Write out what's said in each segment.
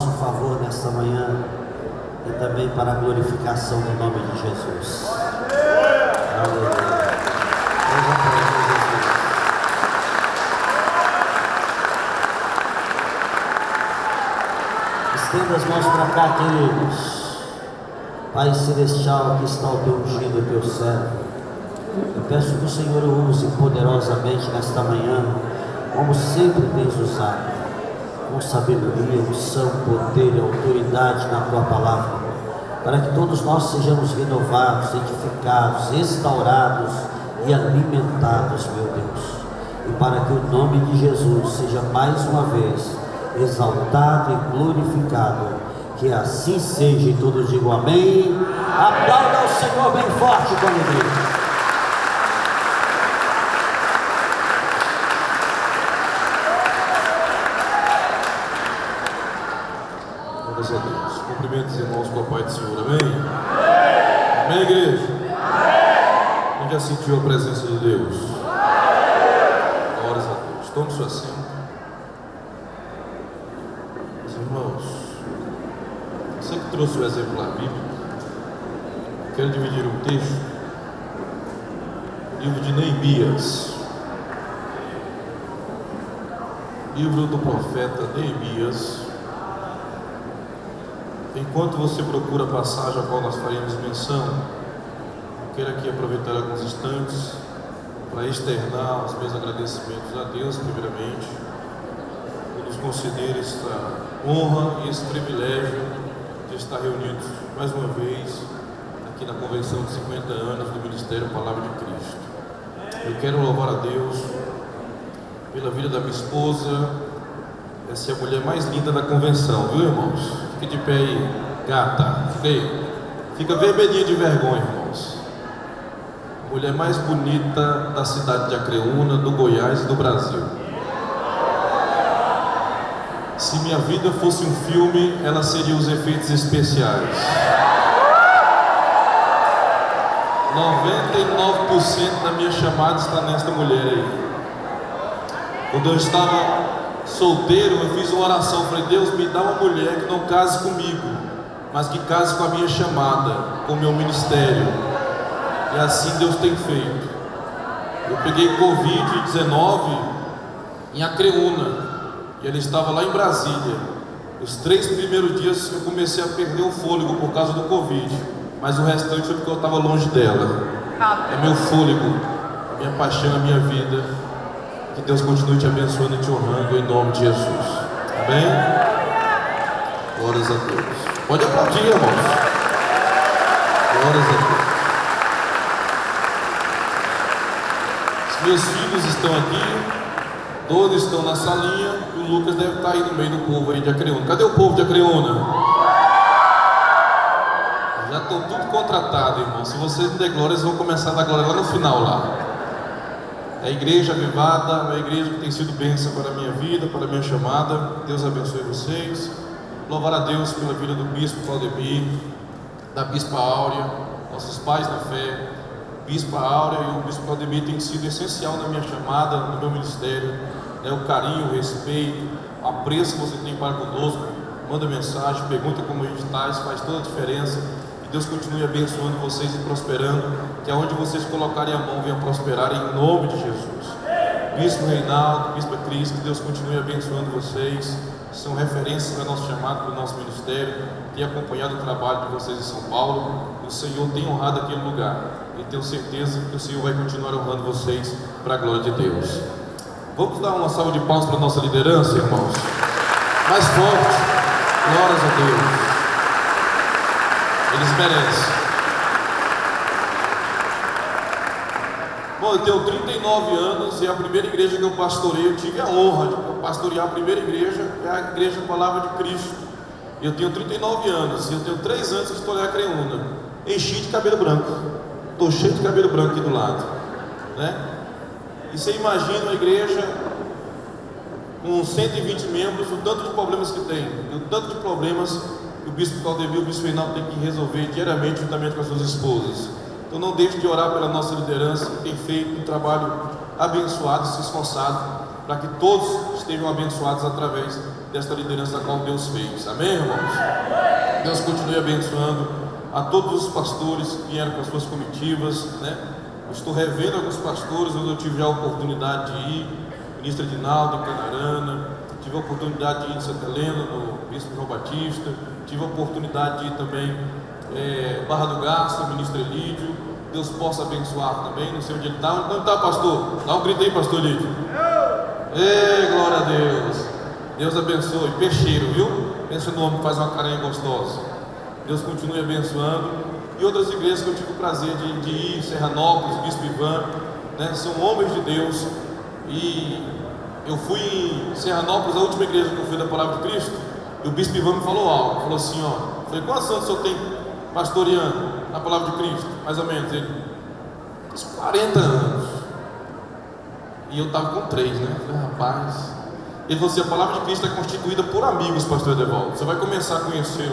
Por favor, nesta manhã e também para a glorificação do nome de Jesus. Aleluia. Estenda as mãos para cá, queridos. Pai Celestial, que está o teu ungido, o teu servo. Eu peço que o Senhor o use poderosamente nesta manhã, como sempre tens usado, com sabedoria, unção, poder e autoridade na tua palavra, para que todos nós sejamos renovados, edificados, restaurados e alimentados, meu Deus, e para que o nome de Jesus seja mais uma vez exaltado e glorificado. Que assim seja, e todos digam amém. Aplauda ao Senhor bem forte com alegria. Glórias a Deus. Cumprimento os irmãos com a paz do Senhor, amém? Amém, igreja? Quem já sentiu a presença de Deus? Glórias a Deus. Tome sua assento. Meus irmãos, você que trouxe o exemplar bíblico, quero dividir um texto, livro de Neemias, livro do profeta Neemias. Enquanto você procura a passagem a qual nós faremos menção, quero aqui aproveitar alguns instantes para externar os meus agradecimentos a Deus, primeiramente, por nos conceder esta honra e esse privilégio de estar reunidos mais uma vez aqui na convenção de 50 anos do Ministério Palavra de Cristo. Eu quero louvar a Deus pela vida da minha esposa. Essa é a mulher mais linda da convenção, viu, irmãos? Fique de pé aí, gata. Fica vermelhinha de vergonha, irmãos. A mulher mais bonita da cidade de Acreúna, do Goiás e do Brasil. Se minha vida fosse um filme, ela seria os efeitos especiais. 99% da minha chamada está nesta mulher aí. Quando eu estava solteiro, eu fiz uma oração, falei: Deus, me dá uma mulher que não case comigo, mas que case com a minha chamada, com o meu ministério. E assim Deus tem feito. Eu peguei Covid-19 em Acreúna, e ela estava lá em Brasília. Os 3 primeiros dias eu comecei a perder o fôlego por causa do Covid, mas o restante foi porque eu estava longe dela. É meu fôlego, minha paixão, a minha vida. Que Deus continue te abençoando e te honrando em nome de Jesus. Amém? Glórias a Deus. Pode aplaudir, irmãos. Glórias a Deus. Os meus filhos estão aqui, todos estão na salinha, e o Lucas deve estar aí no meio do povo aí de Acreúna. Cadê o povo de Acreúna? Já estão tudo contratado, irmão. Se vocês não der glória, eles vão começar a dar glória lá no final lá. A igreja avivada, a igreja que tem sido bênção para a minha vida, para a minha chamada. Deus abençoe vocês. Louvar a Deus pela vida do bispo Claudemir, da bispa Áurea, nossos pais na fé. Bispa Áurea e o bispo Claudemir têm sido essencial na minha chamada, no meu ministério. O carinho, o respeito, o apreço que você tem para conosco. Manda mensagem, pergunta como a gente está, isso faz toda a diferença. Que Deus continue abençoando vocês e prosperando, que aonde vocês colocarem a mão venham prosperar em nome de Jesus. Bispo Reinaldo, Bispa Cris, que Deus continue abençoando vocês. São referências para o nosso chamado, para o nosso ministério. Tem acompanhado o trabalho de vocês em São Paulo. O Senhor tem honrado aquele lugar e tenho certeza que o Senhor vai continuar honrando vocês para a glória de Deus. Vamos dar uma salva de palmas para a nossa liderança, irmãos? Mais forte. Glórias a Deus. Eles merecem. Bom, eu tenho 39 anos e a primeira igreja que eu pastorei, eu tive a honra de pastorear a primeira igreja, é a Igreja Palavra de Cristo. Eu tenho 39 anos e eu tenho 3 anos que estou em Acreúna. Enchi de cabelo branco. Estou cheio de cabelo branco aqui do lado, né? E você imagina uma igreja com 120 membros, o tanto de problemas que tem, o tanto de problemas que o bispo Claudemir e o bispo Reinaldo tem que resolver diariamente juntamente com as suas esposas. Então não deixe de orar pela nossa liderança, que tem feito um trabalho abençoado e se esforçado para que todos estejam abençoados através desta liderança a qual Deus fez. Amém, irmãos? Deus continue abençoando a todos os pastores que vieram com as suas comitivas, né? Eu estou revendo alguns pastores, onde eu tive já a oportunidade de ir, ministro Edinaldo em Canarana, tive a oportunidade de ir em Santa Helena, no Bispo João Batista, tive a oportunidade de ir também Barra do Garça, ministro Elídio. Deus possa abençoar também, não sei onde ele está. Onde está, pastor? Dá um grito aí, pastor Elídio. Ei, glória a Deus. Deus abençoe. Peixeiro, viu? Pensa no homem que faz uma carinha gostosa. Deus continue abençoando. E outras igrejas que eu tive o prazer de ir, Serranópolis, Bispo Ivan, né? São homens de Deus. E eu fui em Serranópolis, a última igreja que eu fui da Palavra de Cristo, e o Bispo Ivan me falou algo. Falou assim, ó. Falei, quantos anos o senhor tem pastoreando na Palavra de Cristo? Mais ou menos. Ele, uns 40 anos. E eu estava com 3, né? Falei, rapaz. Ele falou assim, a Palavra de Cristo é constituída por amigos, pastor Edevaldo. Você vai começar a conhecer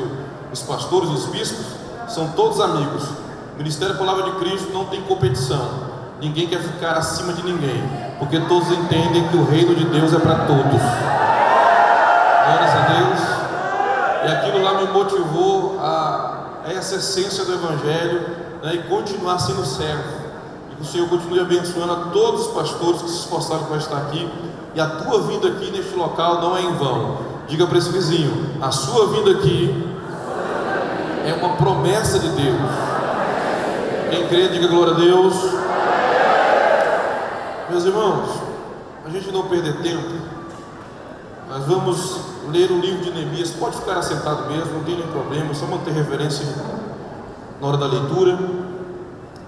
os pastores, os bispos, são todos amigos. O Ministério da Palavra de Cristo não tem competição. Ninguém quer ficar acima de ninguém, porque todos entendem que o reino de Deus é para todos. Glórias a Deus. E aquilo lá me motivou a essa essência do Evangelho, né, e continuar sendo servo. E que o Senhor continue abençoando a todos os pastores que se esforçaram para estar aqui. E a tua vinda aqui neste local não é em vão. Diga para esse vizinho, a sua vinda aqui é uma promessa de Deus. Quem crê, diga glória a Deus. Meus irmãos, a gente não perder tempo, nós vamos ler o livro de Neemias. Pode ficar assentado mesmo, não tem nenhum problema, só manter reverência na hora da leitura.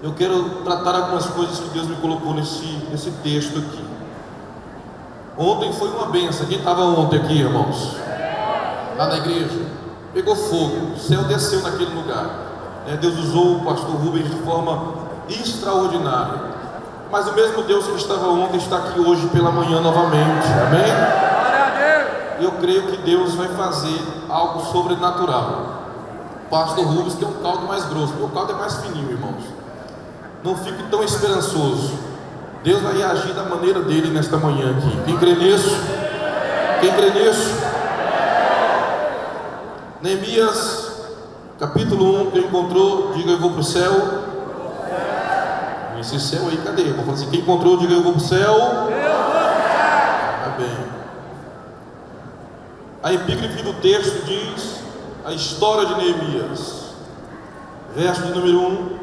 Eu quero tratar algumas coisas que Deus me colocou nesse texto aqui. Ontem foi uma benção. Quem estava ontem aqui, irmãos? Lá na igreja, pegou fogo, o céu desceu naquele lugar. Deus usou o pastor Rubens de forma extraordinária. Mas o mesmo Deus que estava ontem está aqui hoje pela manhã novamente. Amém? Eu creio que Deus vai fazer algo sobrenatural. O pastor Rubens tem um caldo mais grosso, meu caldo é mais fininho, irmãos. Não fique tão esperançoso. Deus vai agir da maneira dele nesta manhã aqui. Quem crê nisso? Quem crê nisso? Neemias, capítulo 1, quem encontrou, diga eu vou para o céu. Esse céu aí, cadê? Vou falar assim, quem encontrou, diga eu vou para o céu. Tá bem. A epígrafe do texto diz a história de Neemias. Verso de número 1.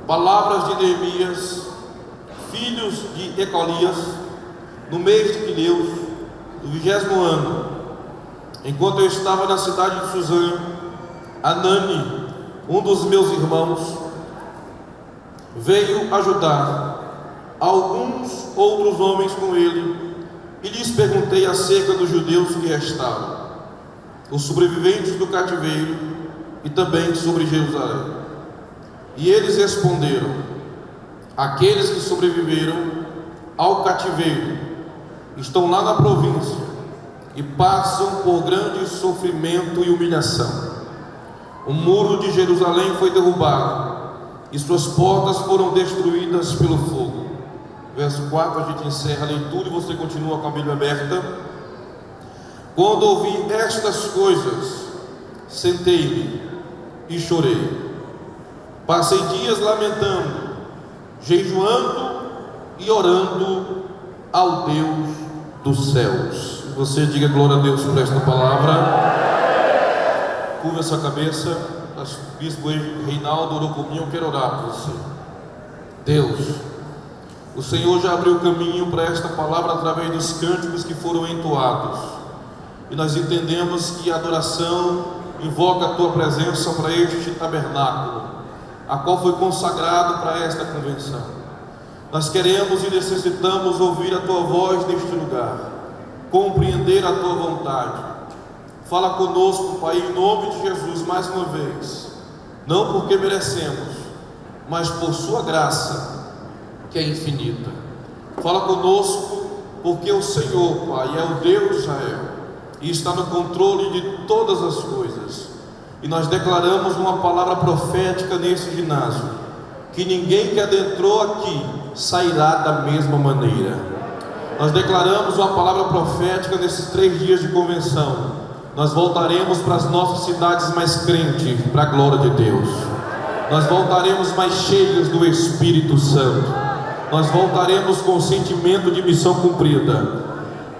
Palavras de Neemias, filhos de Ecolias, no mês de Quileus, do 20º ano, enquanto eu estava na cidade de Suzã, Anani, um dos meus irmãos, veio ajudar alguns outros homens com ele, e lhes perguntei acerca dos judeus que restaram, os sobreviventes do cativeiro, e também sobre Jerusalém. E eles responderam: aqueles que sobreviveram ao cativeiro estão lá na província e passam por grande sofrimento e humilhação. O muro de Jerusalém foi derrubado e suas portas foram destruídas pelo fogo. Verso 4, a gente encerra a leitura e você continua com a Bíblia aberta. Quando ouvi estas coisas, sentei-me e chorei. Passei dias lamentando, jejuando e orando ao Deus dos céus. Você diga glória a Deus por esta palavra. Curva a sua cabeça. Bispo Reinaldo orou por mim, eu quero orar por você. Deus, o Senhor já abriu o caminho para esta palavra através dos cânticos que foram entoados. E nós entendemos que a adoração invoca a tua presença para este tabernáculo, a qual foi consagrado para esta convenção. Nós queremos e necessitamos ouvir a tua voz neste lugar, compreender a tua vontade. Fala conosco, Pai, em nome de Jesus, mais uma vez, não porque merecemos, mas por sua graça, que é infinita. Fala conosco, porque o Senhor, Pai, é o Deus de Israel, e está no controle de todas as coisas. E nós declaramos uma palavra profética nesse ginásio, que ninguém que adentrou aqui sairá da mesma maneira. Nós declaramos uma palavra profética nesses 3 dias de convenção. Nós voltaremos para as nossas cidades mais crentes, para a glória de Deus. Nós voltaremos mais cheios do Espírito Santo. Nós voltaremos com o sentimento de missão cumprida.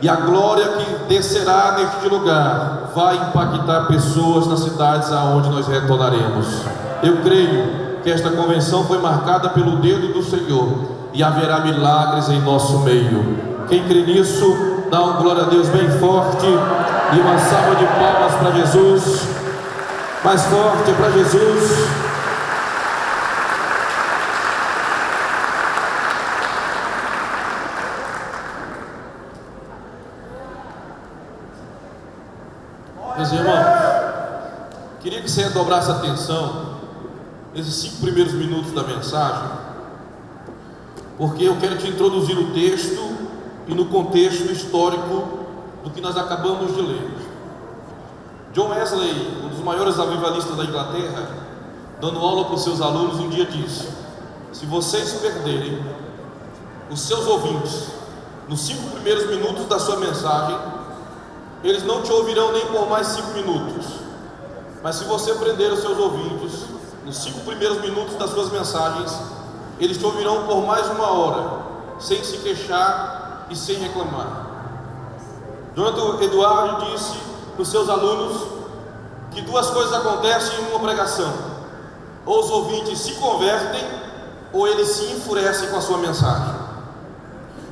E a glória que descerá neste lugar vai impactar pessoas nas cidades aonde nós retornaremos. Eu creio que esta convenção foi marcada pelo dedo do Senhor e haverá milagres em nosso meio. Quem crê nisso, dá uma glória a Deus bem forte e uma salva de palmas para Jesus. Mais forte para Jesus. Meus irmãos, queria que você dobrasse a atenção nesses 5 primeiros minutos da mensagem, porque eu quero te introduzir no texto e no contexto histórico do que nós acabamos de ler. John Wesley, um dos maiores avivalistas da Inglaterra, dando aula para os seus alunos, um dia disse: se vocês perderem os seus ouvintes nos 5 primeiros minutos da sua mensagem, eles não te ouvirão nem por mais 5 minutos. Mas se você prender os seus ouvintes nos 5 primeiros minutos das suas mensagens, eles te ouvirão por mais 1 hora, sem se queixar e sem reclamar. Jonathan Edwards disse para os seus alunos que 2 coisas acontecem em uma pregação: ou os ouvintes se convertem, ou eles se enfurecem com a sua mensagem.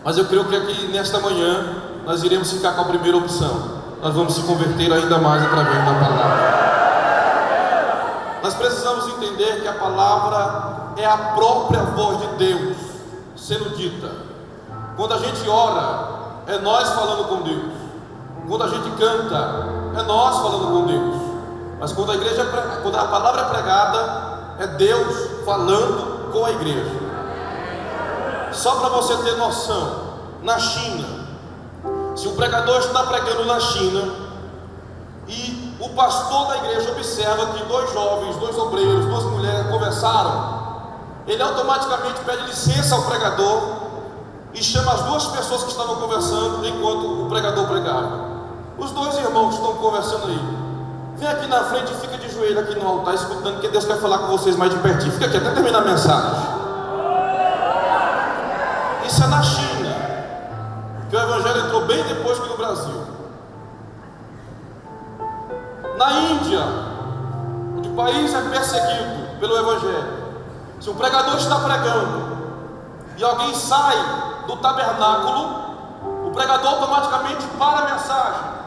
Mas eu creio que aqui nesta manhã nós iremos ficar com a primeira opção. Nós vamos se converter ainda mais através da palavra. Nós precisamos entender que a palavra é a própria voz de Deus sendo dita. Quando a gente ora, é nós falando com Deus. Quando a gente canta, é nós falando com Deus. Mas quando a palavra é pregada, é Deus falando com a igreja. Só para você ter noção, na China, se o pregador está pregando na China e o pastor da igreja observa que 2 jovens, 2 obreiros, 2 mulheres conversaram, ele automaticamente pede licença ao pregador e chama as 2 pessoas que estavam conversando enquanto o pregador pregava. Os 2 irmãos que estão conversando aí, vem aqui na frente e fica de joelho aqui no altar, escutando, que Deus quer falar com vocês mais de pertinho. Fica aqui até terminar a mensagem. Isso é na China, que o evangelho entrou bem depois que no Brasil. Na Índia, onde o país é perseguido pelo evangelho, se um pregador está pregando e alguém sai do tabernáculo, o pregador automaticamente para a mensagem.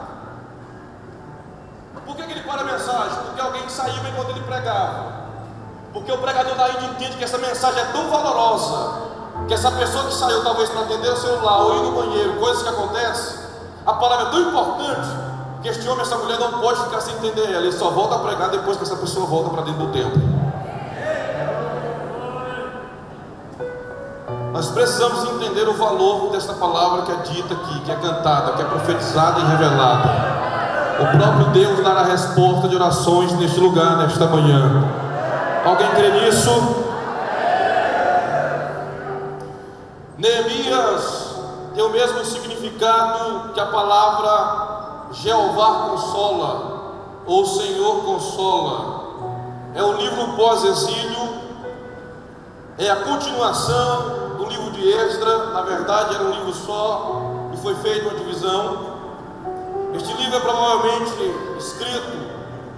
Por que ele para a mensagem? Porque alguém saiu enquanto ele pregava. Porque o pregador da Índia entende que essa mensagem é tão valorosa, que essa pessoa que saiu talvez para atender o celular ou ir no banheiro, coisas que acontecem, a palavra é tão importante que este homem, essa mulher não pode ficar sem entender ela. Ele só volta a pregar depois que essa pessoa volta para dentro do templo. Nós precisamos entender o valor dessa palavra que é dita aqui, que é cantada, que é profetizada e revelada. O próprio Deus dará resposta de orações neste lugar, nesta manhã. Alguém crê nisso? Neemias tem o mesmo significado que a palavra Jeová consola, ou Senhor consola. É um livro pós-exílio, é a continuação do livro de Esdras. Na verdade era um livro só e foi feita uma divisão. Este livro é provavelmente escrito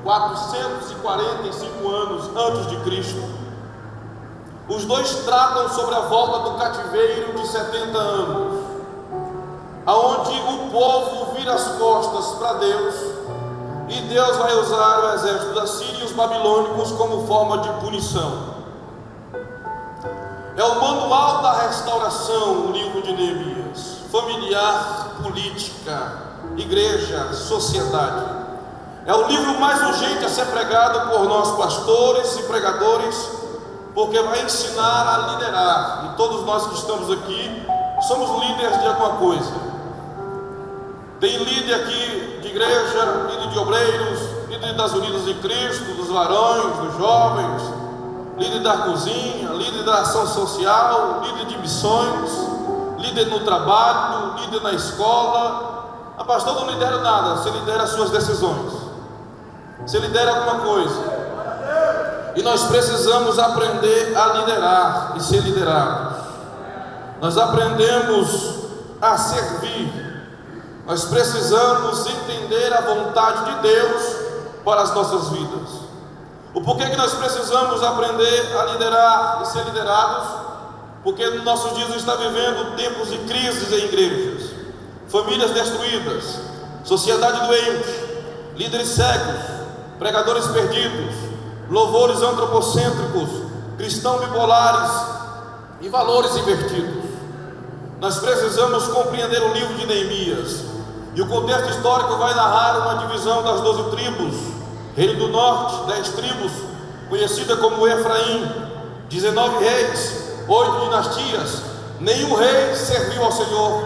445 anos antes de Cristo. Os 2 tratam sobre a volta do cativeiro de 70 anos, aonde o povo vira as costas para Deus, e Deus vai usar o exército da Síria e os babilônicos como forma de punição. É o manual da restauração, o livro de Neemias, familiar, política, igreja, sociedade. É o livro mais urgente a ser pregado por nós pastores e pregadores, porque vai ensinar a liderar. E todos nós que estamos aqui somos líderes de alguma coisa. Tem líder aqui de igreja, líder de obreiros, líder das Unidas em Cristo, dos varões, dos jovens, líder da cozinha, líder da ação social, líder de missões, líder no trabalho, líder na escola. Ah, pastor, não lidera nada. Você lidera as suas decisões, você lidera alguma coisa. E nós precisamos aprender a liderar e ser liderados. Nós aprendemos a servir. Nós precisamos entender a vontade de Deus para as nossas vidas. O porquê que nós precisamos aprender a liderar e ser liderados? Porque nos nossos dias está vivendo tempos de crises em igrejas, famílias destruídas, sociedade doente, líderes cegos, pregadores perdidos, louvores antropocêntricos, cristãos bipolares e valores invertidos. Nós precisamos compreender o livro de Neemias, e o contexto histórico vai narrar uma divisão das 12 tribos, Reino do Norte, 10 tribos, conhecida como Efraim, 19 reis, 8 dinastias. Nenhum rei serviu ao Senhor,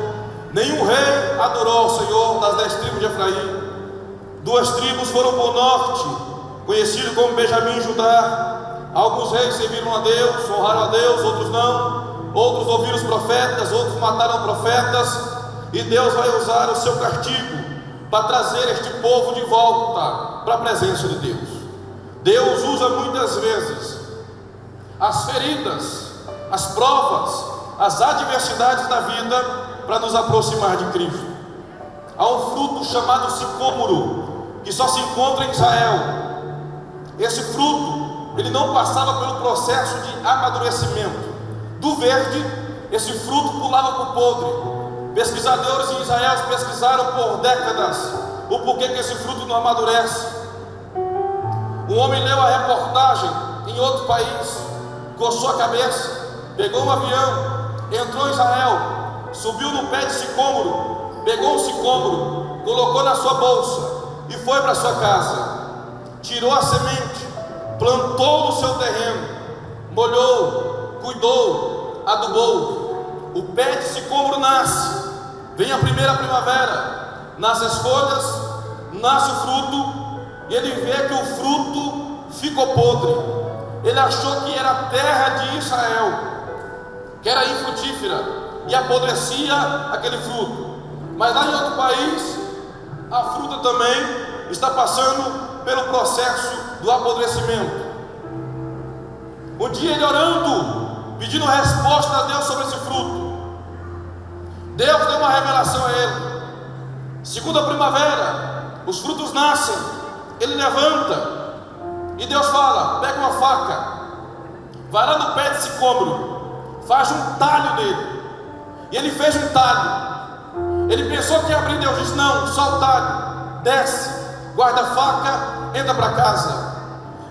nenhum rei adorou ao Senhor das 10 tribos de Efraim. 2 tribos foram para o norte, conhecido como Benjamim e Judá. Alguns reis serviram a Deus, honraram a Deus, outros não. Outros ouviram os profetas, outros mataram profetas. E Deus vai usar o seu castigo para trazer este povo de volta para a presença de Deus. Deus usa muitas vezes as feridas, as provas, as adversidades da vida para nos aproximar de Cristo. Há um fruto chamado sicômoro, que só se encontra em Israel. Esse fruto, ele não passava pelo processo de amadurecimento. Do verde, esse fruto pulava para o podre. Pesquisadores em Israel pesquisaram por décadas o porquê que esse fruto não amadurece. Um homem leu a reportagem em outro país, coçou a cabeça, pegou um avião, entrou em Israel, subiu no pé de sicômoro, pegou um sicômoro, colocou na sua bolsa e foi para sua casa. Tirou a semente, plantou no seu terreno, molhou, cuidou, adubou. O pé de sicômoro nasce, vem a primeira primavera, nasce as folhas, nasce o fruto, e ele vê que o fruto ficou podre. Ele achou que era a terra de Israel, que era infrutífera, e apodrecia aquele fruto. Mas lá em outro país, a fruta também está passando pelo processo do apodrecimento. Um dia ele orando, pedindo resposta a Deus sobre esse fruto, Deus deu uma revelação a ele. Segunda primavera, os frutos nascem, ele levanta, e Deus fala: pega uma faca, vai lá no pé de sicômoro, faz um talho nele. E ele fez um talho. Ele pensou que ia abrir, Deus disse: não, só o talho. Desce, guarda a faca, entra para casa.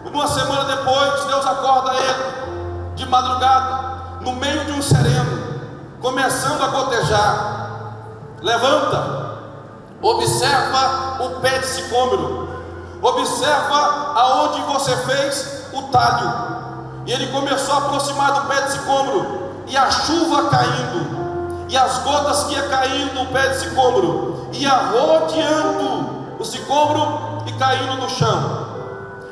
Uma semana depois, Deus acorda ele de madrugada, no meio de um sereno, começando a gotejar. Levanta, observa o pé de sicômoro, observa aonde você fez o talho. E ele começou a aproximar do pé de sicômoro, e a chuva caindo, e as gotas que ia caindo no pé de sicômoro, ia rodeando o sicômoro e caindo no chão.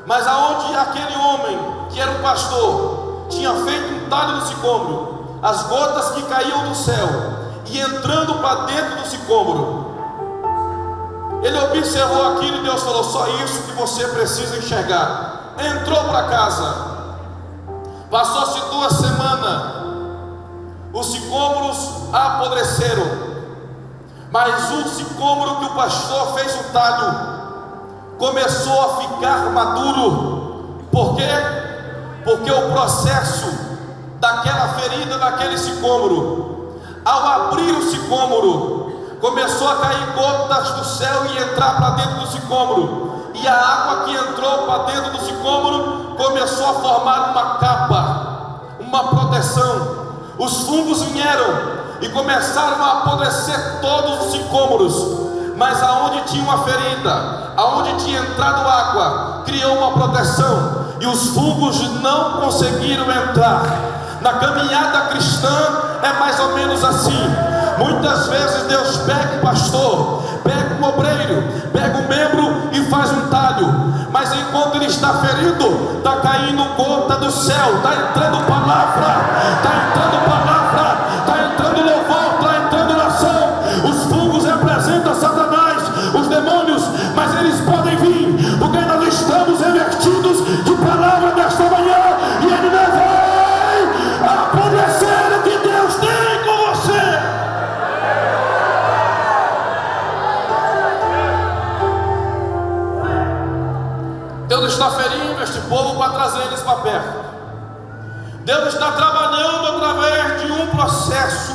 Mas aonde aquele homem, que era um pastor, tinha feito um talho no sicômoro, as gotas que caíam do céu e entrando para dentro do sicômoro, ele observou aquilo e Deus falou: só isso que você precisa enxergar. Entrou para casa, passou-se 2 semanas, os sicômoros apodreceram, mas o sicômoro que o pastor fez o talho começou a ficar maduro. Por quê? Porque o processo daquela ferida, daquele sicômoro, ao abrir o sicômoro, começou a cair gotas do céu e entrar para dentro do sicômoro, e a água que entrou para dentro do sicômoro começou a formar uma capa, uma proteção. Os fungos vieram e começaram a apodrecer todos os sicômoros, mas aonde tinha uma ferida, aonde tinha entrado água, criou uma proteção, e os fungos não conseguiram entrar. Na caminhada cristã é mais ou menos assim. Muitas vezes Deus pega um pastor, pega um obreiro, pega um membro e faz um talho, mas enquanto ele está ferido, está caindo gota do céu, está entrando palavra, está entrando louvor, está Deus está ferindo este povo para trazer eles para perto. Deus está trabalhando através de um processo.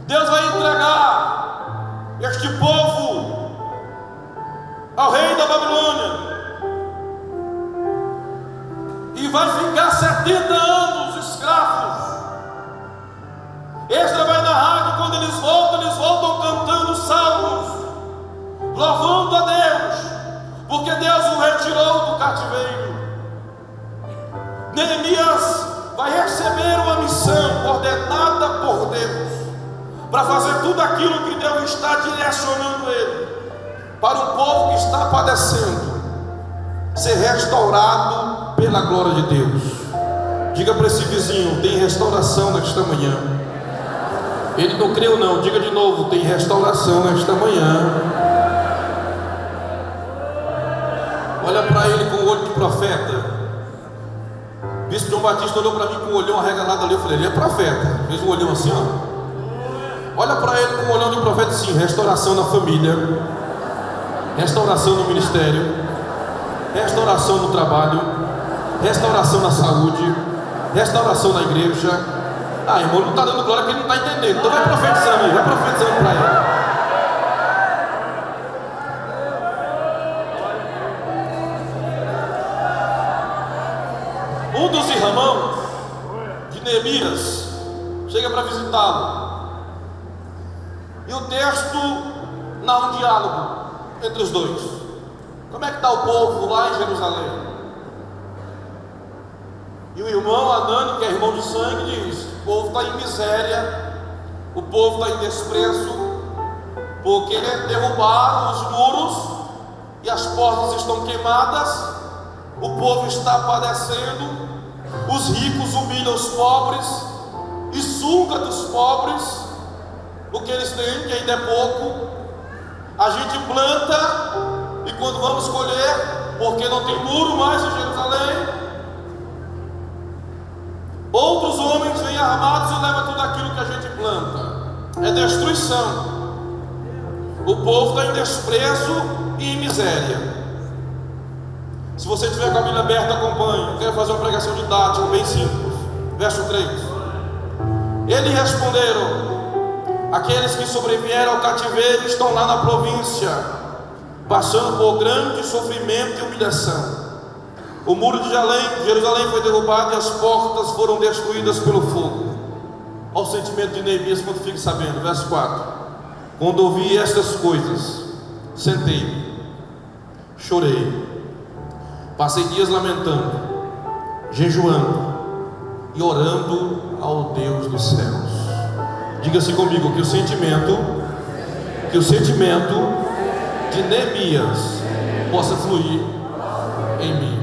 Deus vai entregar este povo ao rei da Babilônia e vai ficar 70 anos escravos. Esdras vai narrar que quando eles voltam cantando salmos, louvando a Deus, porque Deus o retirou do cativeiro. Neemias vai receber uma missão ordenada por Deus, para fazer tudo aquilo que Deus está direcionando ele, para um povo que está padecendo, ser restaurado pela glória de Deus. Diga para esse vizinho: tem restauração nesta manhã. Ele não creu não, diga de novo: tem restauração nesta manhã. Olha para ele com o olho de profeta. Bispo João Batista olhou para mim com o olhão arregalado ali. Eu falei: ele é profeta. Fez um olhão assim, ó. Olha para ele com o olhão de profeta, sim. Restauração na família, restauração no ministério, restauração no trabalho, restauração na saúde, restauração na igreja. Ah, irmão, não está dando glória porque ele não está entendendo. Então vai profetizando aí, vai profetizando para ele. Um dos irmãos de Neemias chega para visitá-lo, e o texto narra um diálogo entre os dois. Como é que está o povo lá em Jerusalém? E o irmão Anani, que é irmão de sangue, diz: o povo está em miséria, o povo está em desprezo, porque derrubaram os muros e as portas estão queimadas, o povo está padecendo, os ricos humilham os pobres e suga dos pobres o que eles têm, que ainda é pouco. A gente planta e quando vamos colher, porque não tem muro mais em Jerusalém, outros homens vêm armados e levam tudo aquilo que a gente planta. É destruição. O povo está em desprezo e em miséria. Se você tiver com a Bíblia aberta, acompanhe. Eu quero fazer uma pregação didática, bem simples. Verso 3. Eles responderam: aqueles que sobrevieram ao cativeiro estão lá na província, passando por grande sofrimento e humilhação. O muro de Jerusalém foi derrubado e as portas foram destruídas pelo fogo. Olha o sentimento de Neemias quando fica sabendo. Verso 4. Quando ouvi estas coisas, sentei-me, chorei, passei dias lamentando, jejuando e orando ao Deus dos céus. Diga-se comigo que o sentimento de Neemias possa fluir em mim.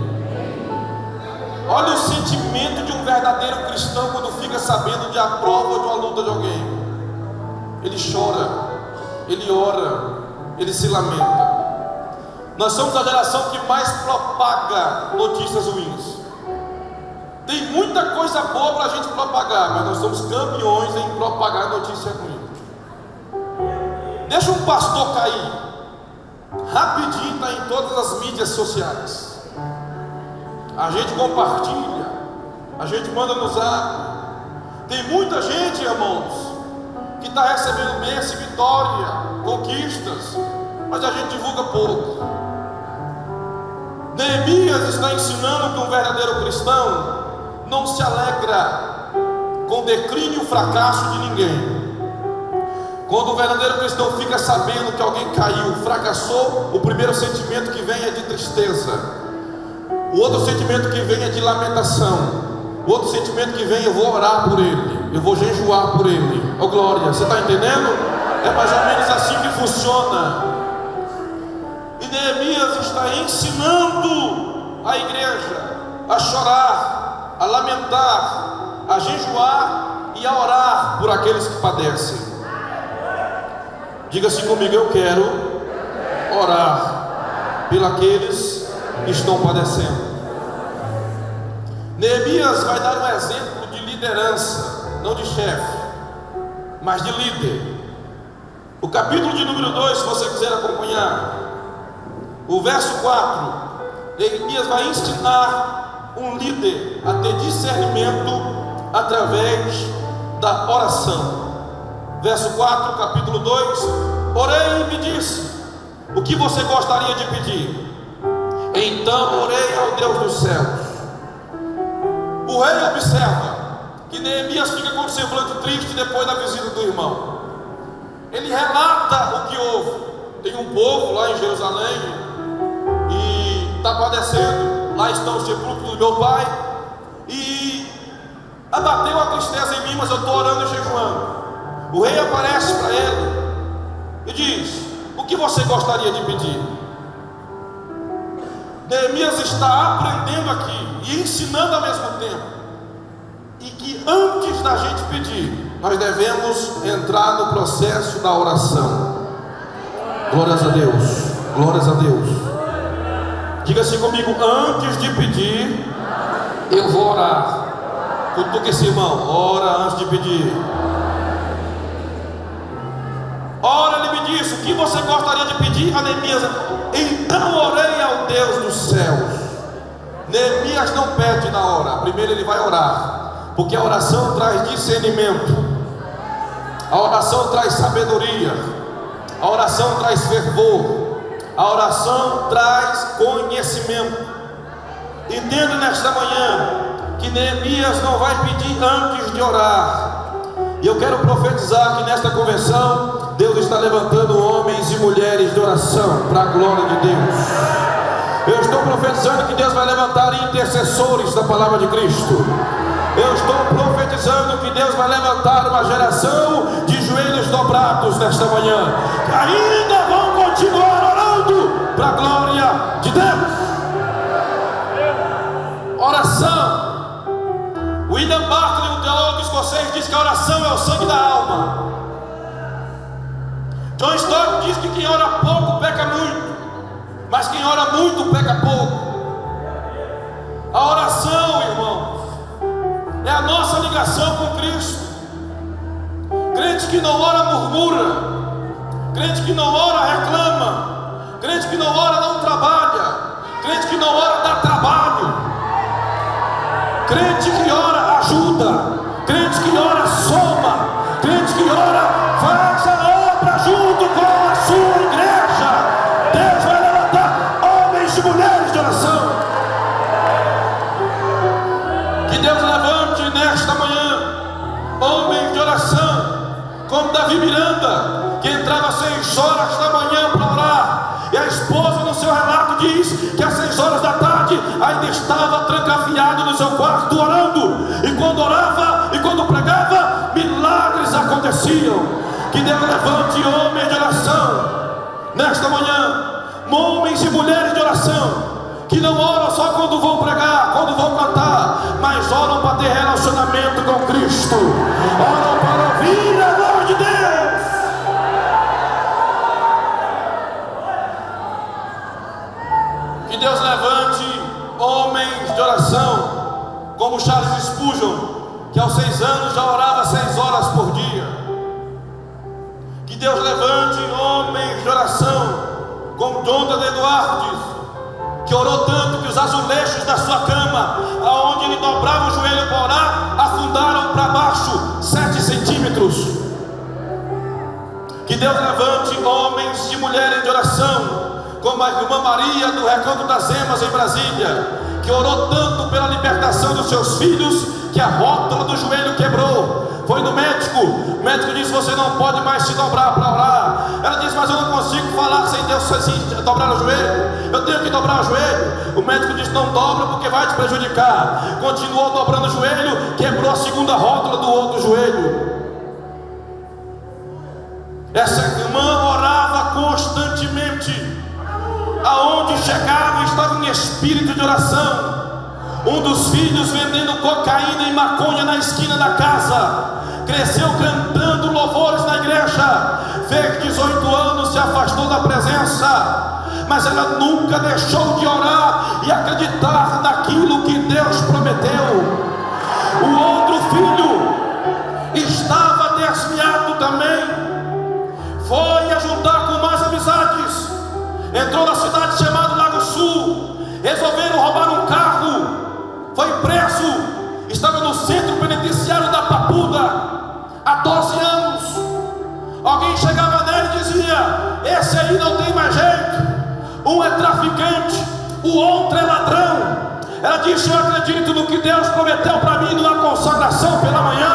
Olha o sentimento de um verdadeiro cristão quando fica sabendo de a prova ou de uma luta de alguém. Ele chora, ele ora, ele se lamenta. Nós somos a geração que mais propaga notícias ruins. Tem muita coisa boa para a gente propagar, mas nós somos campeões em propagar notícia ruim. Deixa um pastor cair, rapidinho está em todas as mídias sociais. A gente compartilha, a gente manda no zap. Tem muita gente, irmãos, que está recebendo bênção, vitória, conquistas, mas a gente divulga pouco. Neemias está ensinando que um verdadeiro cristão não se alegra com o declínio e o fracasso de ninguém. Quando o verdadeiro cristão fica sabendo que alguém caiu, fracassou, o primeiro sentimento que vem é de tristeza. O outro sentimento que vem é de lamentação. O outro sentimento que vem: eu vou orar por ele, eu vou jejuar por ele. Oh glória, você está entendendo? É mais ou menos assim que funciona. E Neemias está ensinando a igreja a chorar, a lamentar, a jejuar e a orar por aqueles que padecem. Diga assim comigo: eu quero orar pelos aqueles que estão padecendo. Neemias vai dar um exemplo de liderança, não de chefe, mas de líder. O capítulo de número 2, se você quiser acompanhar, o verso 4, Neemias vai ensinar um líder a ter discernimento através da oração. Verso 4, capítulo 2: orei e me disse: o que você gostaria de pedir? Então orei ao Deus dos céus. O rei observa que Neemias fica com um semblante triste depois da visita do irmão. Ele relata o que houve. Tem um povo lá em Jerusalém e está padecendo. Lá estão os sepulcros do meu pai. E abateu a tristeza em mim, mas eu estou orando e jejuando. O rei aparece para ele e diz: o que você gostaria de pedir? Neemias está aprendendo aqui e ensinando ao mesmo tempo, e que antes da gente pedir, nós devemos entrar no processo da oração. Glórias a Deus, glórias a Deus. Diga assim comigo: antes de pedir, eu vou orar. Cutuque esse irmão: ora antes de pedir. Ora, ele me disse: o que você gostaria de pedir? A Neemias: então orei ao Deus dos céus. Neemias não pede na hora, primeiro ele vai orar, porque a oração traz discernimento, a oração traz sabedoria, a oração traz fervor, a oração traz conhecimento. Entenda nesta manhã que Neemias não vai pedir antes de orar. E eu quero profetizar que nesta convenção Deus está levantando homens e mulheres de oração para a glória de Deus. Eu estou profetizando que Deus vai levantar intercessores da palavra de Cristo. Eu estou profetizando que Deus vai levantar uma geração de joelhos dobrados nesta manhã, que ainda vão continuar orando para a glória de Deus. Oração. William Barclay, um teólogo escocês, diz que a oração é o sangue da alma. John Stott diz que quem ora pouco peca muito, mas quem ora muito peca pouco. A oração, irmãos, é a nossa ligação com Cristo. Crente que não ora murmura, crente que não ora reclama, crente que não ora não trabalha, crente que não ora dá trabalho, crente que ora ajuda, crente que ora soma, crente que ora faz a obra junto com a sua igreja. Deus vai levantar homens e mulheres de oração. Que Deus levante nesta manhã homens de oração, como Davi Miranda, que entrava às 6 horas da manhã para orar, e a esposa no seu relato diz que às 6 horas da tarde ainda estava trancafiado no seu quarto orando, e quando orava e quando pregava, milagres aconteciam. Que Deus levante homens de oração nesta manhã, homens e mulheres de oração, que não oram só quando vão pregar, quando vão cantar, mas oram para ter relacionamento com Cristo, oram para ouvir a voz de Deus. Que Deus levante homens de oração, como Charles Spurgeon, que aos 6 anos já orava 6 horas por dia. Que Deus levante homens de oração, como Jonathan Edwards, que orou tanto que os azulejos da sua cama, aonde ele dobrava o joelho para orar, afundaram para baixo 7 centímetros. Que Deus levante homens e mulheres de oração, como a irmã Maria do Recanto das Emas em Brasília, que orou tanto pela libertação dos seus filhos, que a rótula do joelho quebrou. Foi no médico, o médico disse: você não pode mais se dobrar para orar. Ela disse: mas eu não consigo falar sem Deus, sem dobrar o joelho, eu tenho que dobrar o joelho. O médico disse: não dobra porque vai te prejudicar. Continuou dobrando o joelho, quebrou a segunda rótula do outro joelho. Essa irmã orava constantemente, aonde chegava estava em espírito de oração. Um dos filhos vendendo cocaína e maconha na esquina da casa, cresceu cantando louvores na igreja, fez 18 anos, se afastou da presença, mas ela nunca deixou de orar e acreditar naquilo que Deus prometeu. O outro filho estava desviado também, foi a juntar com mais amizades, entrou na cidade chamada Lago Sul, resolveu o outro é ladrão. Ela disse: eu acredito no que Deus prometeu para mim numa consagração pela manhã.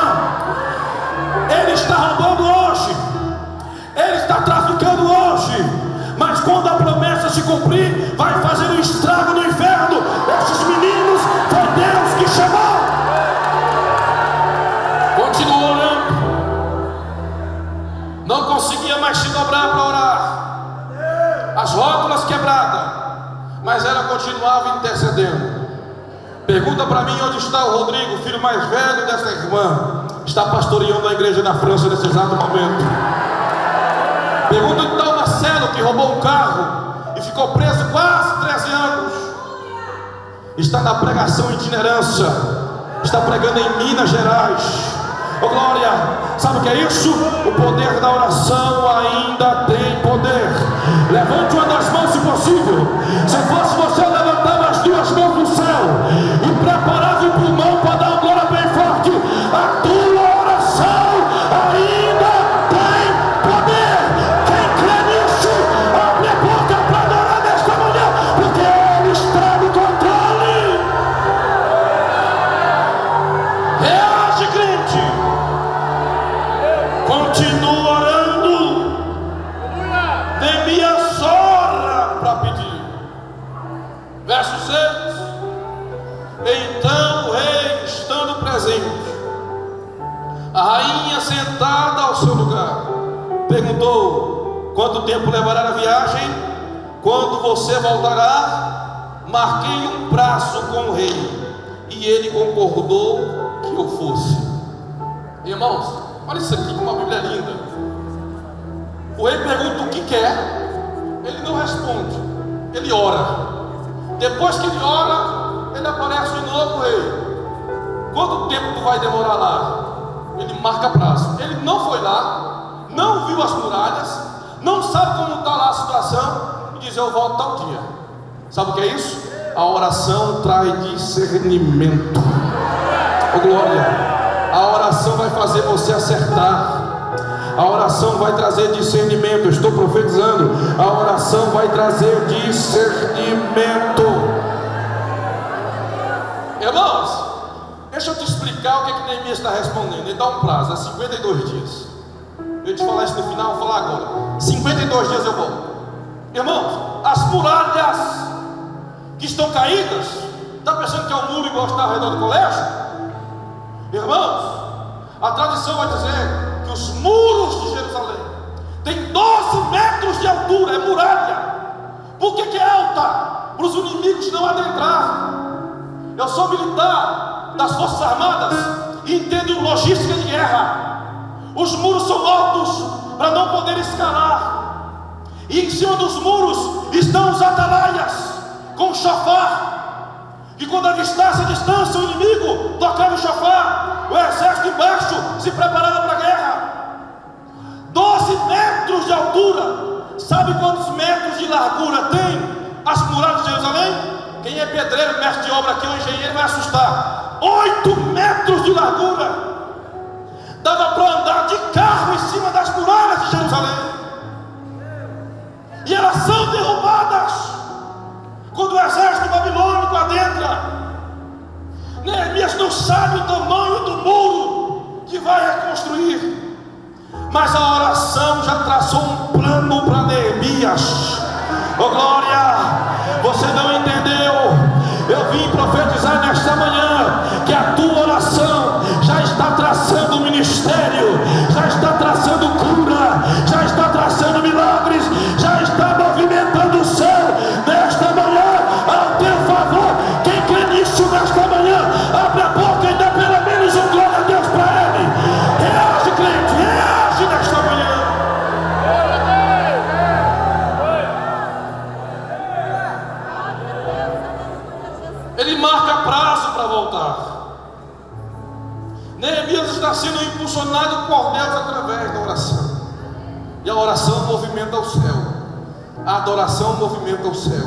Ele está roubando hoje, ele está traficando hoje, mas quando a promessa se cumprir, vai fazer um estrago no inferno. Esses meninos, foi Deus que chamou. Continuou orando, não conseguia mais se dobrar para orar, as rótulas quebradas, mas ela continuava intercedendo. Pergunta para mim onde está o Rodrigo, filho mais velho dessa irmã. Está pastoreando a igreja na França nesse exato momento. Pergunta onde está o Marcelo, que roubou um carro e ficou preso quase 13 anos. Está na pregação itinerância, está pregando em Minas Gerais. Oh glória, sabe o que é isso? O poder da oração ainda tem poder. Levante uma das mãos se possível. Se fosse você, levantava as duas mãos no céu e preparava o pulmão para dar uma glória bem forte. A tua oração ainda tem poder. Quem crê nisso, abre a boca para adorar nesta manhã, porque Ele está no controle. Reage, crente. Continua orando. Neemias ora para pedir. Verso 6. Então o rei, estando presente, a rainha sentada ao seu lugar, perguntou: quanto tempo levará a viagem? Quando você voltará? Marquei um prazo com o rei, e ele concordou que eu fosse. Irmãos, olha isso aqui, como a Bíblia é linda. O rei pergunta o que quer, ele não responde, ele ora. Depois que ele ora, ele aparece de novo. O rei: quanto tempo tu vai demorar lá? Ele marca prazo. Ele não foi lá, não viu as muralhas, não sabe como está lá a situação, e diz: eu volto tal dia. Sabe o que é isso? A oração traz discernimento. Oh glória! A oração vai fazer você acertar. A oração vai trazer discernimento. Eu estou profetizando. A oração vai trazer discernimento. Irmãos, deixa eu te explicar o que Neemias está respondendo. Ele dá um prazo, é 52 dias. Eu ia te falar isso no final, vou falar agora. 52 dias eu volto. Irmãos, as muralhas que estão caídas, está pensando que é um muro igual está ao redor do colégio? Irmãos, a tradição vai dizer que os muros de Jerusalém têm 12 metros de altura, é muralha. Por que é alta? Para os inimigos não adentrar. Eu sou militar das Forças Armadas e entendo logística de guerra. Os muros são altos para não poder escalar, e em cima dos muros estão os atalaias com chofar. E quando avistasse a distância o inimigo, tocava o chofar, o exército embaixo se preparava para a guerra. 12 metros de altura. Sabe quantos metros de largura tem as muralhas de Jerusalém? Quem é pedreiro, mestre de obra aqui, o engenheiro vai assustar. 8 metros de largura. Dava para andar de carro em cima das muralhas de Jerusalém. E elas são derrubadas quando o exército babilônico adentra. Neemias não sabe o tamanho do muro que vai reconstruir, mas a oração já traçou um plano para Neemias. Oh glória, você não entendeu. Eu vim profetizar nesta manhã que a tua oração já está traçando o ministério, já está traçando cura, já está traçando milagres, já está movimentando o céu nesta manhã ao teu favor. Quem crê nisso nesta manhã, abre a boca e dá pelo menos um glória a Deus para ele. Reage, crente, reage nesta manhã. Ele marca prazo para voltar. Neemias está sendo impulsionado por Deus através da oração. E a oração movimenta o céu. A adoração movimenta o céu.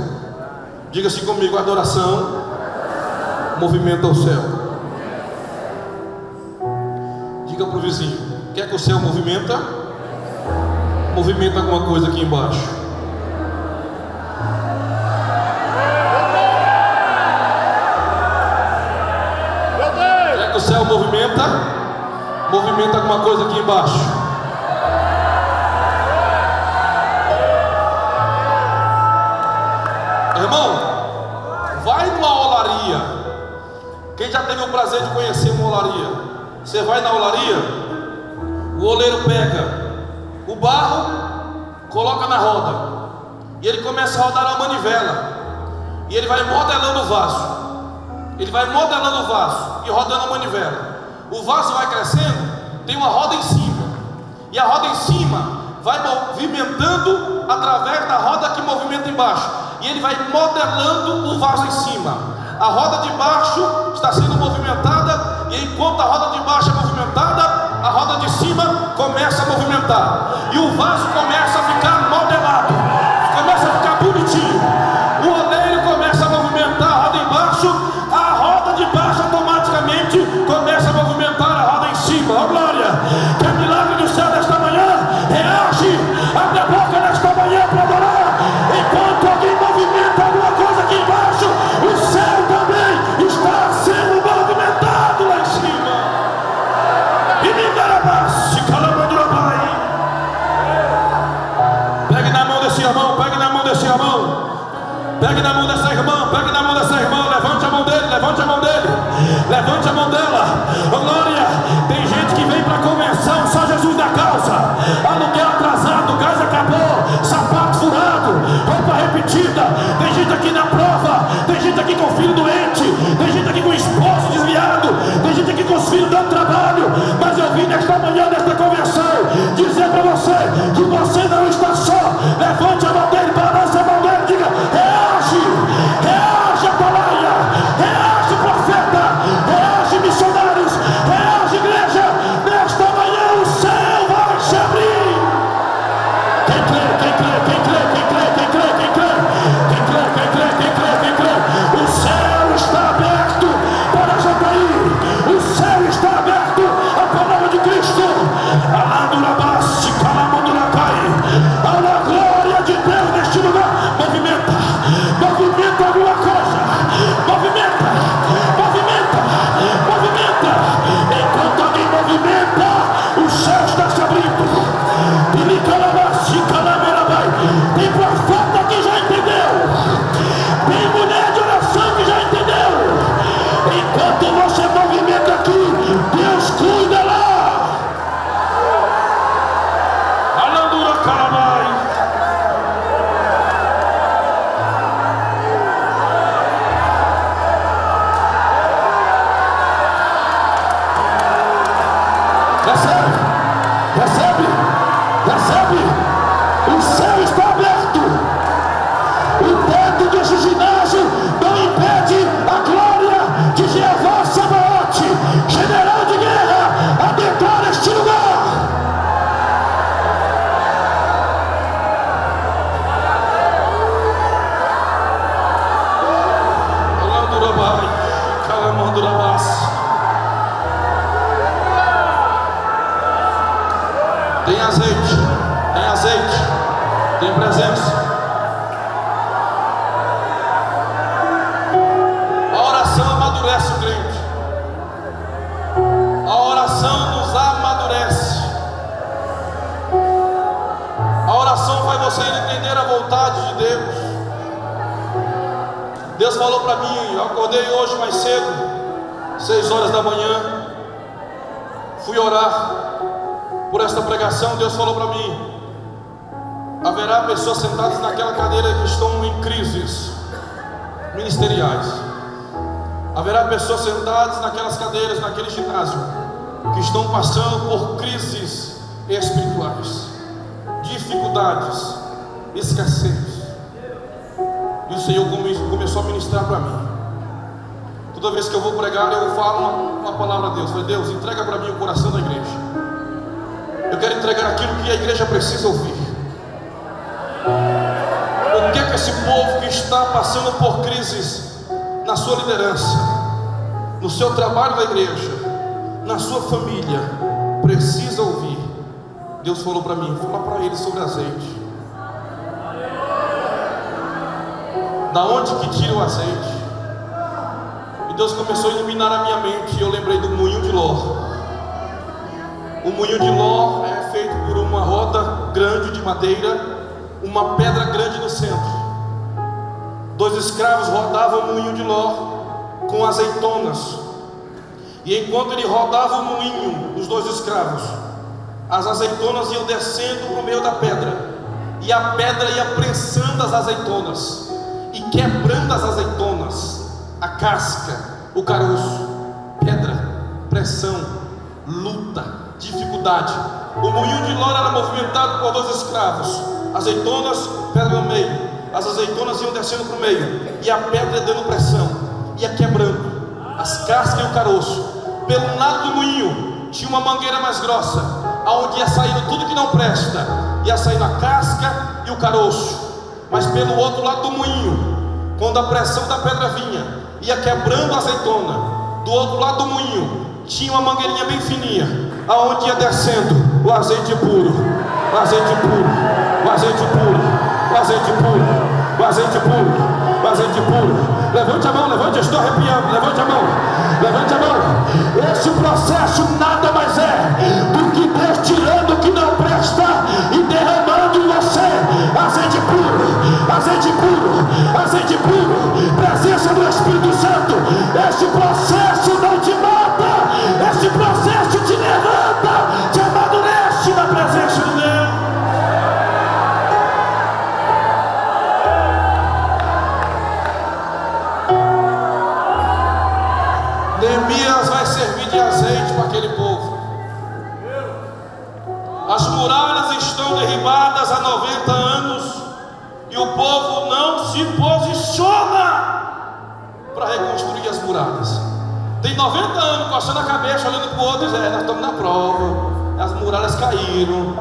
Diga-se comigo: a adoração movimenta o céu. Diga para o vizinho: quer que o céu movimenta? Movimenta alguma coisa aqui embaixo. movimenta alguma coisa aqui embaixo. Irmão, vai numa olaria. Quem já teve o prazer de conhecer uma olaria? Você vai na olaria, o oleiro pega o barro, coloca na roda, e ele começa a rodar a manivela, e ele vai modelando o vaso. Ele vai modelando o vaso e rodando a manivela. O vaso vai crescendo, tem uma roda em cima, e a roda em cima vai movimentando através da roda que movimenta embaixo, e ele vai modelando o vaso em cima. A roda de baixo está sendo movimentada, e enquanto a roda de baixo é movimentada, a roda de cima começa a movimentar, e o vaso começa a ficar modelado, começa a ficar bonitinho. O oleiro começa a movimentar a roda embaixo, a roda de baixo automaticamente começa a movimentar a roda em cima. Ó glória, que milagre do céu nesta manhã. Reage, abre a boca nesta manhã para adorar. Enquanto alguém movimenta alguma coisa aqui embaixo, o céu também está sendo movimentado lá em cima. E me garabás, calamandurabai. Pegue na mão desse irmão, pegue na mão desse irmão. Pegue na mão dessa irmã, pegue na mão dessa irmã, levante a mão dele, levante a mão dele, levante a mão dela. Oh, glória, tem gente que vem para convenção, só Jesus da causa, aluguel atrasado, gás acabou, sapato furado, roupa repetida, tem gente aqui na prova, tem gente aqui com filho doente, tem gente aqui com esposo desviado, tem gente aqui com os filhos dando trabalho, mas eu vim nesta manhã, nesta convenção, dizer para você que você não está só. Levante a mão dele, balance a mão dele, diga: reage, Atalaia, reage, profeta, reage, missionários, reage, igreja. Nesta manhã o céu vai se abrir. Quem crê, quem crê, quem crê, quem crê, quem crê, quem crê, quem crê, quem crê, quem crê, quem crê. O céu está aberto para Jataí, o céu está aberto à palavra de Cristo. Alandurabassi, calamanduracai, a glória de Deus neste lugar. Movimenta, movimenta alguma coisa, movimenta, movimenta, movimenta. Enquanto alguém movimenta, o céu está se abrindo. Tem profeta que já entendeu, tem mulher de oração que já entendeu. Enquanto você movimenta aqui, Deus cuida lá. Alandura Carabai. Recebe, recebe, recebe. O céu está aberto. O teto desse ginásio não impede a glória de Jeová Sabaote, general de guerra, adentrar este lugar. Alandurabai, calamandurabás. Tem azeite, tem azeite, tem presença. A oração amadurece o crente. A oração nos amadurece. A oração faz você entender a vontade de Deus. Deus falou para mim, eu acordei hoje mais cedo, 6 horas da manhã, fui orar por esta pregação. Deus falou para mim: haverá pessoas sentadas naquela cadeira que estão em crises ministeriais. Haverá pessoas sentadas naquelas cadeiras, naquele ginásio, que estão passando por crises espirituais, dificuldades, escassez. E o Senhor começou a ministrar para mim. Toda vez que eu vou pregar, eu falo uma palavra a Deus. Eu falei: Deus, entrega para mim o coração da igreja. Eu quero entregar aquilo que a igreja precisa ouvir. O que é que esse povo que está passando por crises na sua liderança, no seu trabalho na igreja, na sua família, precisa ouvir? Deus falou para mim: fala para eles sobre azeite. Da onde que tira o azeite? E Deus começou a iluminar a minha mente, e eu lembrei do moinho de Ló. O moinho de Ló é feito por uma roda grande de madeira, uma pedra grande no centro. 2 escravos rodavam o moinho de Ló com azeitonas, e enquanto ele rodava o moinho dos 2 escravos, as azeitonas iam descendo para o meio da pedra, e a pedra ia prensando as azeitonas e quebrando as azeitonas, a casca, o caroço. Pedra, pressão, luta, dificuldade. O moinho de Ló era movimentado por 2 escravos, azeitonas, pedra no meio. As azeitonas iam descendo para o meio, e a pedra dando pressão, ia quebrando as cascas e o caroço. Pelo lado do moinho tinha uma mangueira mais grossa, aonde ia saindo tudo que não presta, ia saindo a casca e o caroço. Mas pelo outro lado do moinho, quando a pressão da pedra vinha, ia quebrando a azeitona. Do outro lado do moinho tinha uma mangueirinha bem fininha, aonde ia descendo o azeite puro, o azeite puro, o azeite puro, o azeite puro, o azeite puro, o azeite puro. Levante a mão, levante, eu estou arrepiando. Levante a mão, levante a mão. Esse processo nada mais é do que Deus tirando o que não presta e derramando em você azeite puro, azeite puro, azeite puro, presença do Espírito Santo. Este processo não te mata, este processo te levanta, te amadurece na presença de Deus. Neemias vai servir de azeite para aquele povo. As muralhas estão derribadas há 90 anos e o povo não se posiciona para reconstruir as muralhas. Tem 90 anos coçando a cabeça, olhando para o outro e dizendo: nós estamos na prova, as muralhas caíram,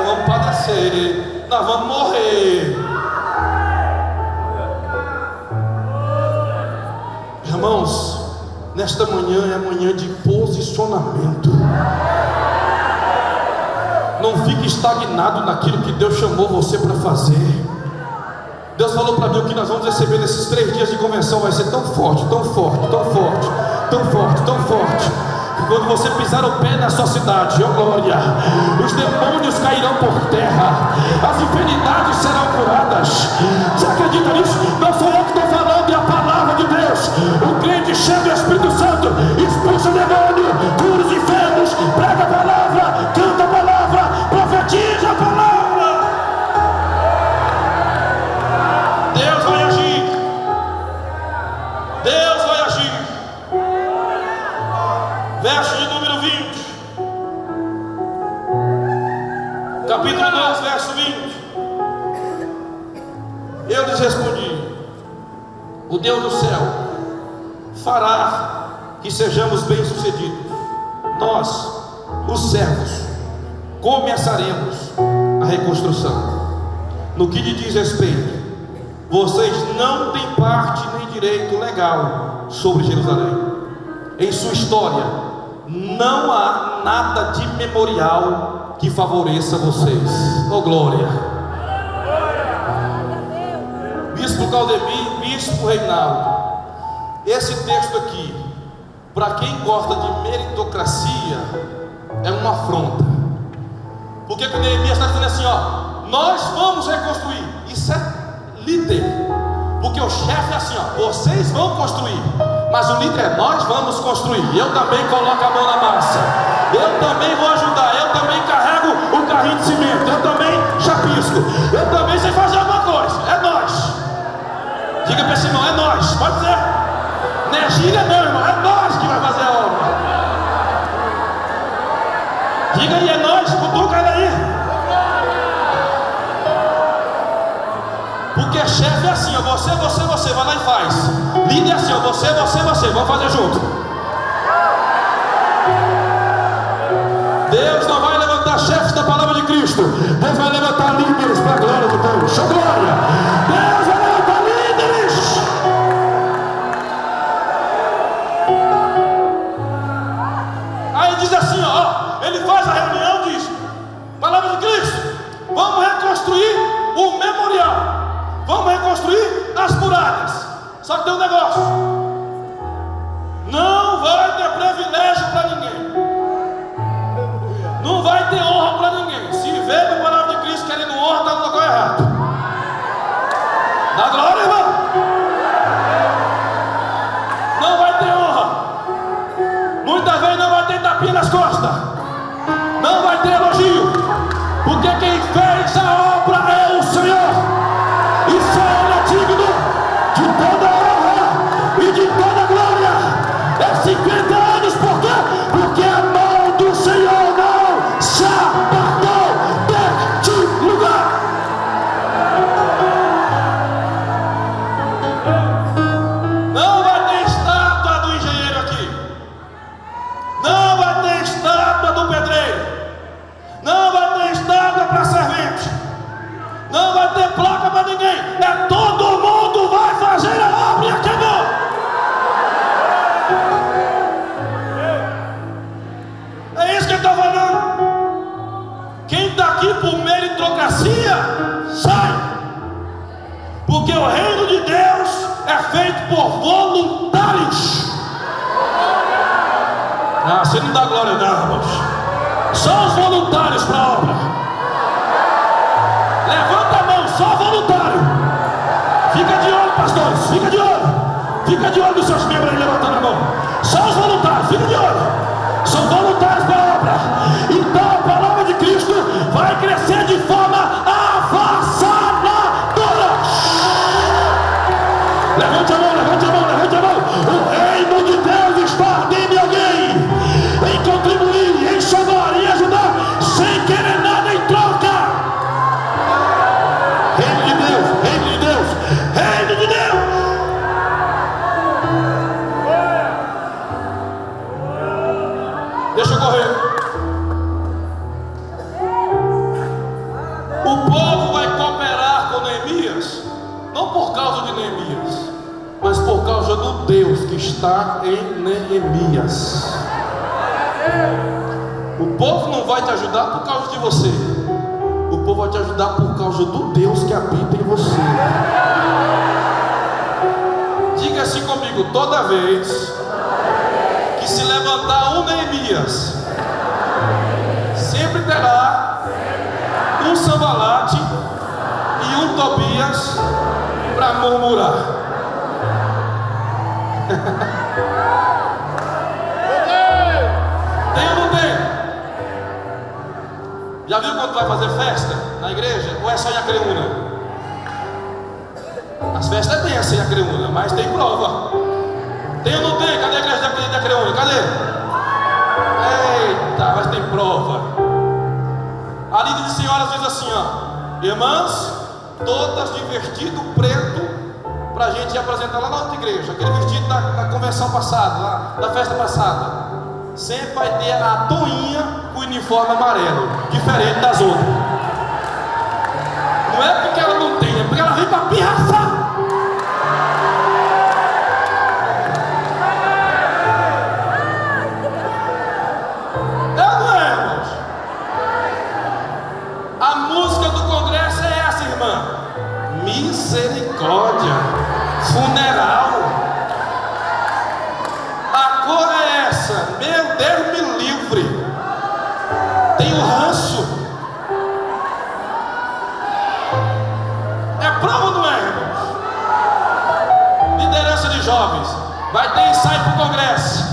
vamos padecer, nós vamos morrer. Irmãos, nesta manhã é manhã de posicionamento. Não fique estagnado naquilo que Deus chamou você para fazer. Deus falou para mim: o que nós vamos receber nesses 3 dias de convenção vai ser tão forte, tão forte, tão forte, tão forte, tão forte, que quando você pisar o pé na sua cidade, oh glória, os demônios cairão por terra, as enfermidades serão curadas. Você acredita nisso? Não sou eu que estou falando, é a palavra de Deus. O crente cheio do Espírito Santo expulsa o demônio, cura os enfermos, prega a palavra, canta a palavra, profetiza a palavra. Deus vai agir. Deus vai agir. Verso de número 20, capítulo 2, verso 20. Eu lhes respondi: o Deus do céu fará que sejamos bem-sucedidos. Nós, os servos, começaremos a reconstrução. No que lhe diz respeito, vocês não têm parte nem direito legal sobre Jerusalém. Em sua história não há nada de memorial que favoreça vocês. Oh glória! Bispo Claudemir, Bispo Reinaldo, esse texto aqui, para quem gosta de meritocracia, é uma afronta. Porque que Neemias está dizendo assim, ó: nós vamos reconstruir. Isso é líder. Porque o chefe é assim, ó: vocês vão construir. Mas o líder é: nós vamos construir. Eu também coloco a mão na massa, eu também vou ajudar, eu também carrego o carrinho de cimento, eu também chapisco, eu também sei fazer alguma coisa. É nós. Diga para esse irmão: é nós. Pode dizer. Não é gíria não, irmão, é nós que vai fazer a obra. Diga aí: é nós. Cutuca ele aí. Porque chefe é assim, ó: você, vai lá e faz. Líder é assim, ó: você, vamos fazer junto. Deus não vai levantar chefes da palavra de Cristo, Deus vai levantar líderes para a glória de Deus. Show glória! Deus vai levantar líderes. Aí diz assim, ó: ele faz a reunião, diz: palavra de Cristo, vamos reconstruir o memorial, vamos reconstruir as muralhas. Só que tem um negócio: privilégio para ninguém. Não vai ter honra para ninguém. Se veio a palavra de Cristo querendo honra, está no lugar errado. Dá glória, irmão. Não vai ter honra. Muitas vezes não vai ter tapinha nas costas. Não vai ter elogio. Porque quem fez a obra é o Senhor. E só Ele é digno de toda honra e de toda glória. É 50 anos, por quê? Porque a mão do Senhor não se apartou deste lugar. Não vai ter estátua do engenheiro aqui. Não vai ter estátua do pedreiro. Não vai ter estátua para servente. Não vai ter placa para ninguém. É todo mundo vai fazer a obra e acabou. É isso que eu estou falando. Quem está aqui por meritocracia, sai. Porque o reino de Deus é feito por voluntários. Ah, você não dá glória não, irmãos. Só os voluntários para a obra. Levanta a mão, só voluntário. Fica de olho, pastores, fica de olho. Fica de olho nos seus membros aí levantando a mão. Só os voluntários, fica de olho. São voluntários para a obra. Então a palavra de Cristo vai crescer de forma avassaladora. Levante a mão, levante a mão, levante a mão. O reino de Deus está ardendo em alguém, em contribuir, em somar, em ajudar, sem querer nada em troca. Reino de Deus, reino de Deus, reino de Deus. Deixa eu correr. O povo vai cooperar com Neemias, não por causa de Neemias, mas por causa do Deus que está em Neemias. O povo não vai te ajudar por causa de você. O povo vai te ajudar por causa do Deus que habita em você. Diga assim comigo: toda vez que se levantar um Neemias, sempre terá um Sambalate e um Tobias para murmurar. Tem ou não tem? Já viu quando vai fazer festa na igreja? Ou é só em Acreúna? As festas tem assim em Acreúna, mas tem prova. Tem ou não tem? Cadê a igreja de Acreúna? Cadê? Eita, mas tem prova. A líder de senhoras diz assim, ó: irmãs, todas de vestido preto, para a gente ir apresentar lá na outra igreja. Aquele vestido da convenção passada, lá da festa passada. Sempre vai ter a toinha com o uniforme amarelo, diferente das outras. Não é porque ela não tem, é porque ela vem para pirraçar. É, não é, irmãos? A música do congresso é essa, irmã: misericórdia, funeral. A cor é essa, meu Deus me livre. Tem o ranço. É prova ou não é, irmãos? Liderança de jovens, vai ter ensaio para o congresso.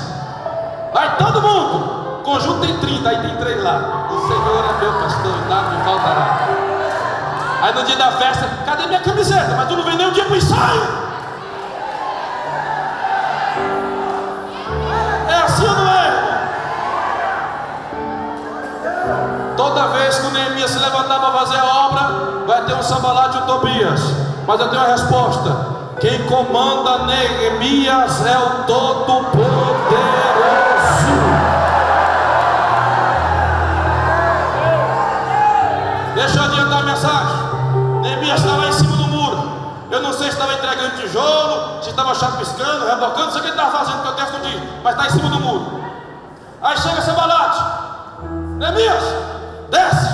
Vai todo mundo. Conjunto tem 30, aí tem 3 lá. O Senhor é meu pastor e nada me faltará. Aí no dia da festa: cadê minha camiseta? Mas tu não vem nem um dia para o ensaio. É assim ou não é, irmão? Toda vez que o Neemias se levantar para fazer a obra, vai ter um Sambalate e um Tobias. Mas eu tenho uma resposta: quem comanda Neemias é o Todo-Poderoso. Deixa eu adiantar a mensagem. Neemias está lá em cima do muro. Eu não sei se estava entregando tijolo, se estava chapiscando, rebocando, não sei o que ele estava fazendo, que eu texto diz, mas está em cima do muro. Aí chega Sambalate: Neemias, desce,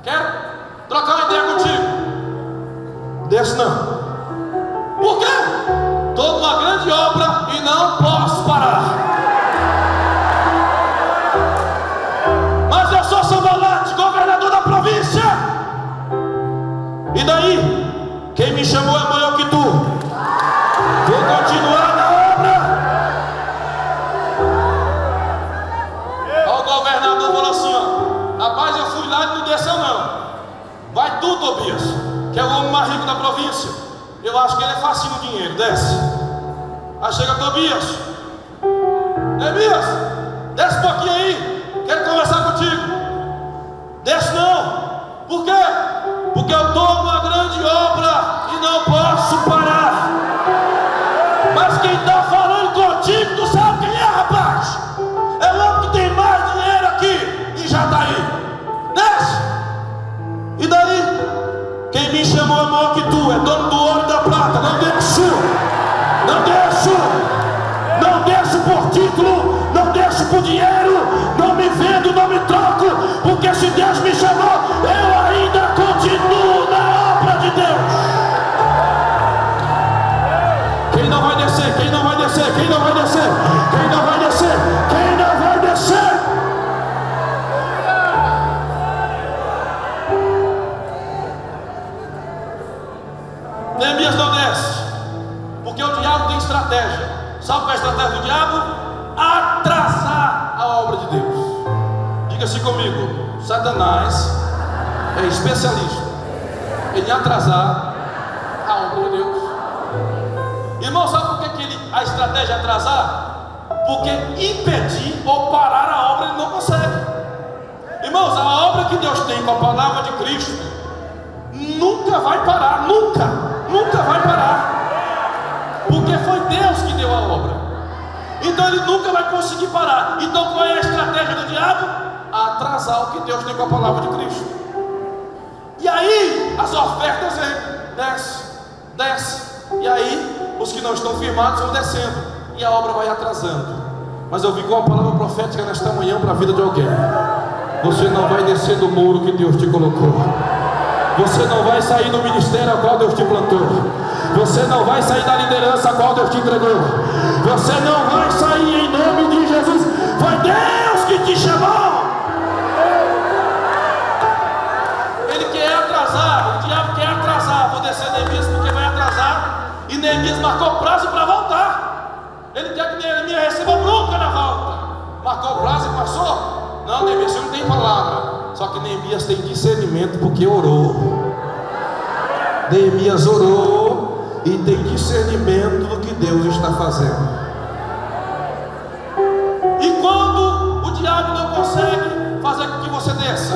quero trocar uma ideia contigo. Desce não. Por quê? Estou numa grande obra e não posso parar. chamou é maior que tu. Vou continuar na obra. Ó, o governador falou assim, ó: rapaz, eu fui lá e não desceu não. Vai tu, Tobias, que é o homem mais rico da província. Eu acho que ele é facinho no dinheiro, desce. Aí chega Tobias: Neemias, desce um pouquinho aí, quero conversar contigo. Desce não. Por quê? Porque eu estou numa grande obra e não posso parar. Mas quem está falando contigo, tu sabe quem é, rapaz? É o homem que tem mais dinheiro aqui e já está aí. Desce. E daí? Quem me chamou é maior que tu, é dono do ouro e da prata. Não deixo. Não deixo. Não deixo por título, não deixo por dinheiro, não me vendo, não me troco, porque se Deus me chamou, eu ainda continuo na obra de Deus. Quem não vai descer? Quem não vai descer? Quem não vai descer? Quem não vai descer? Quem não vai descer? Neemias não desce, porque o diabo tem estratégia. Sabe qual é a estratégia do diabo? Atrasar a obra de Deus. Diga-se comigo: Satanás é especialista em atrasar a obra de Deus. Irmão, sabe por que a estratégia é atrasar? Porque impedir ou parar a obra ele não consegue. Irmãos, a obra que Deus tem com a palavra de Cristo nunca vai parar, nunca vai parar. Porque foi Deus que deu a obra. Então ele nunca vai conseguir parar. Então qual é a estratégia do diabo? Atrasar o que Deus tem com a palavra de Cristo. E aí as ofertas vêm, desce. E aí os que não estão firmados vão descendo. E a obra vai atrasando. Mas eu vim com uma palavra profética nesta manhã para a vida de alguém. Você não vai descer do muro que Deus te colocou. Você não vai sair do ministério ao qual Deus te plantou. Você não vai sair da liderança a qual Deus te entregou. Você não vai sair em nome de Jesus. Foi Deus que te chamou. Ele quer atrasar. O diabo quer atrasar. Vou descer Neemias porque vai atrasar. E Neemias marcou prazo para voltar. Ele quer que Neemias receba bronca na volta. Marcou o prazo e passou. Não, Neemias, você não tem palavra. Só que Neemias tem discernimento porque orou. Neemias orou e tem discernimento do que Deus está fazendo. E quando o diabo não consegue fazer com que você desça,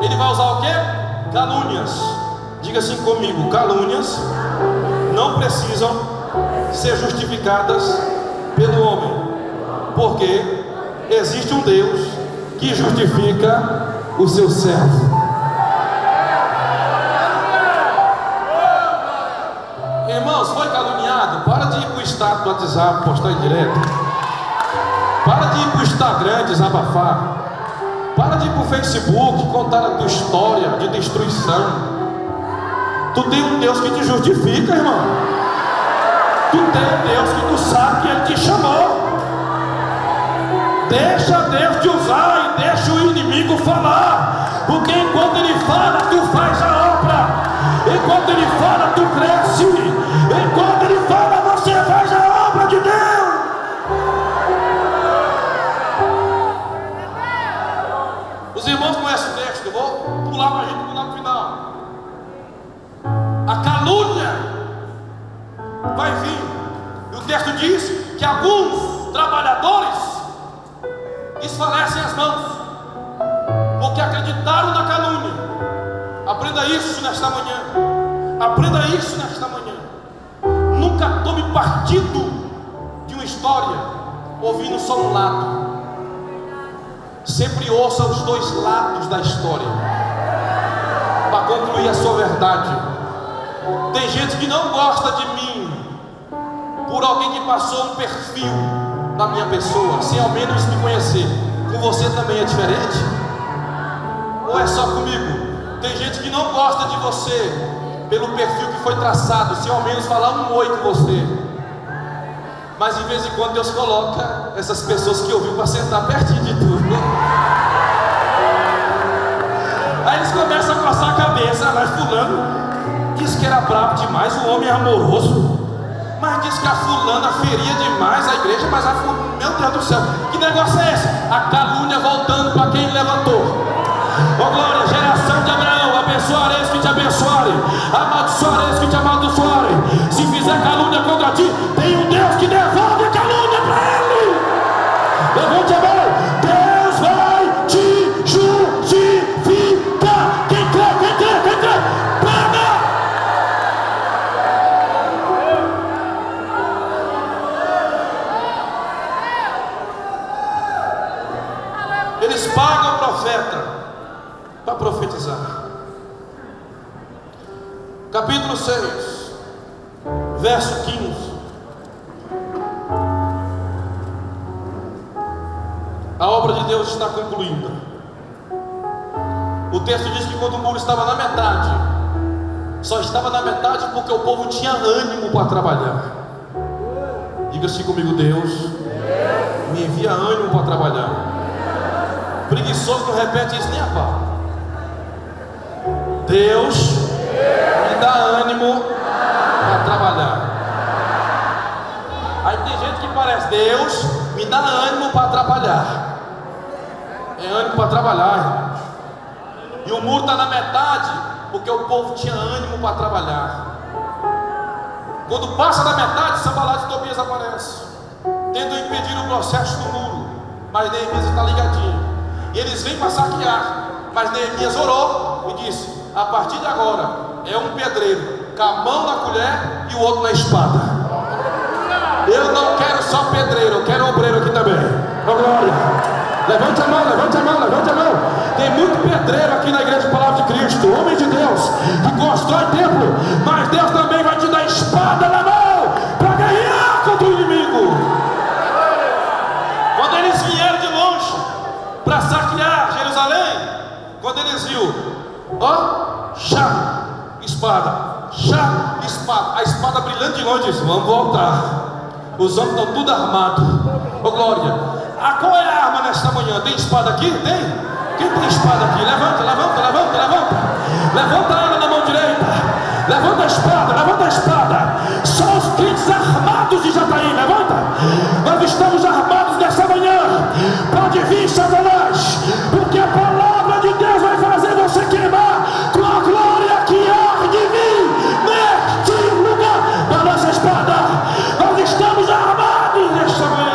ele vai usar o quê? Calúnias. Diga assim comigo: calúnias não precisam ser justificadas pelo homem, porque existe um Deus que justifica o seu servo. Irmãos, foi caluniado? Para de ir para o status do WhatsApp, postar em direto. Para de ir para o Instagram, desabafar. Para de ir para o Facebook, contar a tua história de destruição. Tu tem um Deus que te justifica, irmão. Tu tem um Deus que tu sabe que Ele te chamou. Deixa Deus te usar e deixa o inimigo falar. Porque enquanto Ele fala, tu faz a obra. Enquanto Ele fala, tu cresce. Enquanto Ele fala, você faz a obra de Deus. Os irmãos conhecem o texto. Eu vou pular para a gente pular para o final. A calúnia vai vir. E o texto diz que alguns trabalhadores desfalecem as mãos, porque acreditaram na calúnia. Aprenda isso nesta manhã. Aprenda isso nesta manhã. Nunca tome partido de uma história ouvindo só um lado. Sempre ouça os dois lados da história para concluir a sua verdade. Tem gente que não gosta de mim por alguém que passou um perfil da minha pessoa, sem ao menos me conhecer. Com você também é diferente? Ou é só comigo? Tem gente que não gosta de você pelo perfil que foi traçado, sem ao menos falar um oi com você. Mas de vez em quando Deus coloca essas pessoas que ouviu para sentar pertinho de tu. Aí eles começam a coçar a cabeça. Mas fulano Disse que era bravo demais, o homem é amoroso. Mas disse que a fulana feria demais a igreja. Mas a fulana, meu Deus do céu, que negócio é esse? A calúnia voltando para quem levantou. Oh glória, geração de Abraão, abençoareis que te abençoarem, amaldiçoareis que te amaldiçoarem. Se fizer calúnia contra ti, tem um Deus que devolve a calúnia para ele. Levante a mão. Deus vai te justificar. Quem crê, quem crê, quem crê, paga. Eles pagam o profeta para profetizar. Capítulo 6, verso 15. A obra de Deus está concluída. O texto diz que quando o muro estava na metade, só estava na metade porque o povo tinha ânimo para trabalhar. Diga-se comigo: Deus me envia ânimo para trabalhar. Preguiçoso não repete isso nem a pau. Deus me dá ânimo para trabalhar. Aí tem gente que parece: Deus me dá ânimo para trabalhar. É ânimo para trabalhar, irmãos. E o muro está na metade porque o povo tinha ânimo para trabalhar. Quando passa da metade, Sanbalate e Tobias aparecem, tendo impedir o processo do muro. Mas Neemias está ligadinho. E eles vêm para saquear. Mas Neemias orou e disse: a partir de agora é um pedreiro com a mão na colher e o outro na espada. Eu não quero só pedreiro, eu quero obreiro aqui também. Oh glória! Levante a mão, levante a mão, levante a mão. Tem muito pedreiro aqui na igreja Palavra de Cristo, homem de Deus, que constrói templo, mas Deus também vai te dar espada na mão para guerrear contra o inimigo. Quando eles vieram de longe para saquear Jerusalém, quando eles viram, ó, chá, espada, a espada brilhando de longe, disse: vamos voltar. Os homens estão tudo armados. Ô glória! Qual é a arma nesta manhã? Tem espada aqui? Tem? Quem tem espada aqui? Levanta, levanta, levanta, levanta. Levanta ela na mão direita. Levanta a espada, levanta a espada. Só os crentes armados de Jataí, levanta. Nós estamos armados nessa manhã. Pode vir, Satanás, porque a palavra de Deus vai fazer você queimar com a glória que há de vir neste lugar. Da nossa espada, nós estamos armados nesta manhã.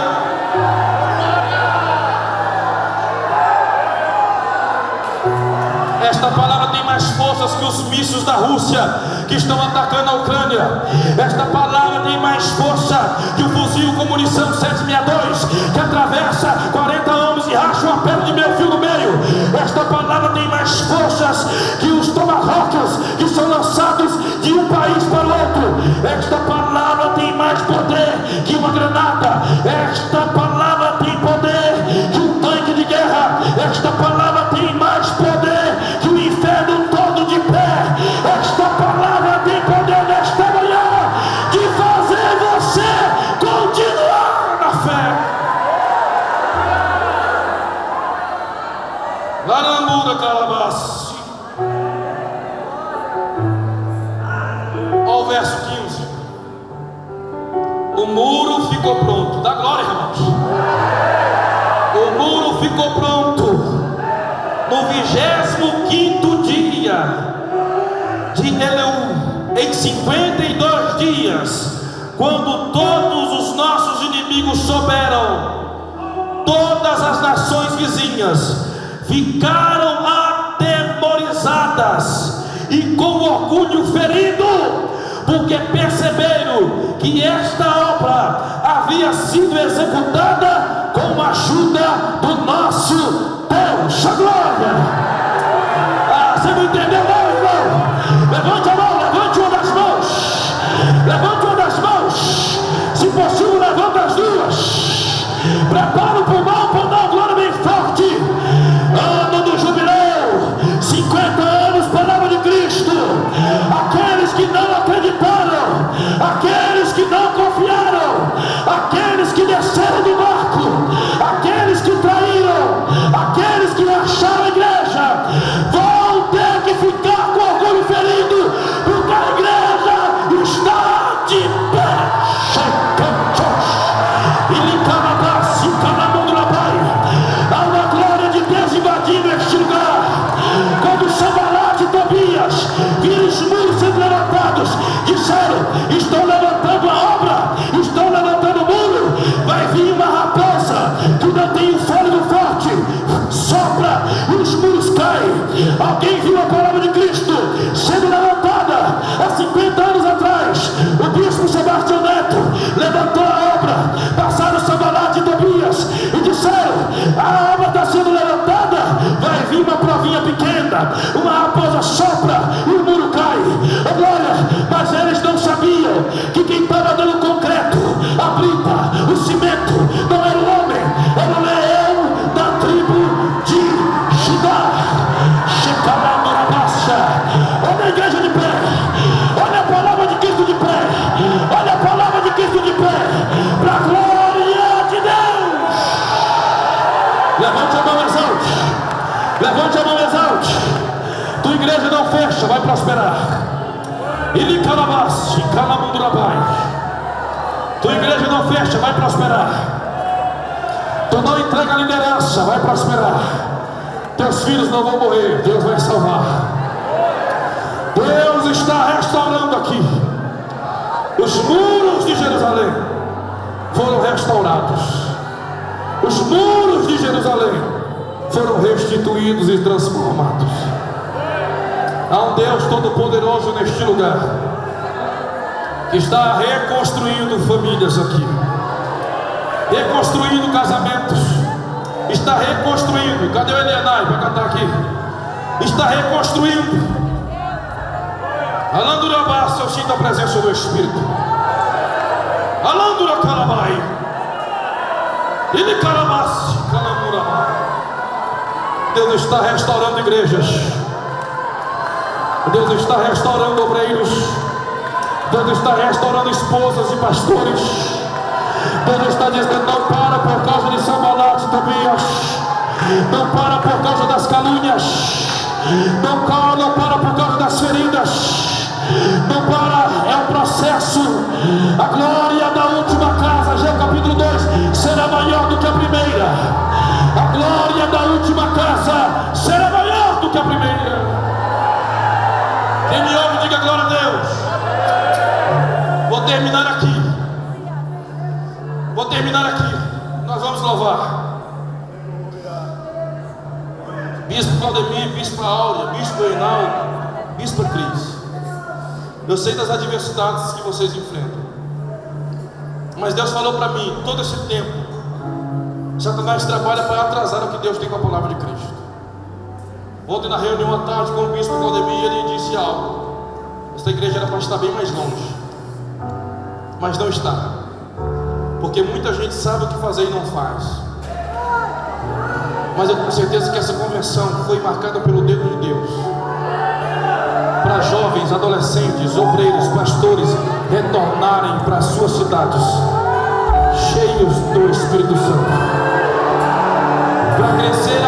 Esta palavra tem mais forças que os mísseis da Rússia que estão atacando a Ucrânia. Esta palavra tem mais força que o fuzil com munição 762 que atravessa 40 homens e racha uma pedra de meio fio no meio. Esta palavra tem mais forças que os tomahawks que são lançados de um país para o outro. Esta palavra tem mais poder que uma granada. Esta palavra tem poder que um tanque de guerra. Esta palavra tem mais poder que o inferno todo de pé. Esta palavra tem poder nesta manhã de fazer você continuar na fé. Larambuda Calabassi. Olha o verso 15. O muro ficou pronto. Dá glória, irmãos. O muro ficou pronto no 25º dia de Eleu, em 52 dias, quando todos os nossos inimigos souberam, todas as nações vizinhas ficaram atemorizadas e com orgulho ferido, porque perceberam que esta obra havia sido executada com a ajuda do nosso Deus. A glória! Você não entendeu não, irmão? Levante a mão, levante uma das mãos. Levante uma das mãos. Se possível, levante as duas. Prepara o pulmão para dar uma glória bem forte. Ano do jubileu, 50 anos, palavra de Cristo. Aqueles que não acreditaram, aqueles que não confiaram, aqueles que desceram do barco, aqueles que traíram, aqueles que acharam a igreja, vão ter que ficar com orgulho ferido, porque a igreja Há uma glória de Deus invadindo este lugar. Quando Sanbalate e Tobias viram os muros sendo levantados, disseram: estão levantando a obra, estão levantando o muro. Vai vir uma raposa que não tem um fôlego forte, sopra e os muros caem. Alguém viu a palavra de Cristo sendo levantada há 50 anos atrás. O bispo Sebastião Neto levantou a obra, passaram Sanbalate e Tobias e disseram: a obra está sendo levantada, vai vir uma provinha pequena, uma raposa sopra e o muro cai. Oh, glória! Mas eles não sabiam que quem estava dando o concreto, a brita, o cimento, não era o homem, era o leão da tribo de Judá. Olha a igreja de pé, olha a palavra de Cristo de pé, olha a palavra de Cristo de pé, para a glória de Deus. Levante a mão mais alto, levante a mão mais alto. Tua igreja não fecha, vai prosperar. Ele calabas, calamundurabai. Tua igreja não fecha, vai prosperar. Tu não entrega a liderança, vai prosperar. Teus filhos não vão morrer, Deus vai salvar. Deus está restaurando aqui. Os muros de Jerusalém foram restaurados. Os muros de Jerusalém foram restituídos e transformados. Há um Deus todo-poderoso neste lugar, que está reconstruindo famílias aqui, reconstruindo casamentos, está reconstruindo. Cadê o Elianai para cantar aqui? Está reconstruindo. Alandura Bassa, eu sinto a presença do Espírito. Alandura Calabai, ele Calabassi, Calamura. Deus está restaurando igrejas. Deus está restaurando obreiros. Deus está restaurando esposas e pastores. Deus está dizendo: não para por causa de Sanbalate e Tobias, não para por causa das calúnias, não para por causa das feridas, não para, é um processo. A glória da última casa, Gênesis capítulo 2, será maior do que a primeira. A glória da última casa será maior do que a primeira. Quem me ouve, diga glória a Deus. Vou terminar aqui. Vou terminar aqui. Nós vamos louvar. Bispo Claudemir, Bispo Áurea, Bispo Reinaldo, Bispo Cris. Eu sei das adversidades que vocês enfrentam, mas Deus falou para mim: todo esse tempo Satanás trabalha para atrasar o que Deus tem com a palavra de Cristo. Ontem na reunião à tarde com o Bispo Claudemir, ele disse algo: esta igreja era para estar bem mais longe, mas não está, porque muita gente sabe o que fazer e não faz. Mas eu tenho certeza que essa convenção foi marcada pelo dedo de Deus, para jovens, adolescentes, obreiros, pastores retornarem para as suas cidades cheios do Espírito Santo, para crescer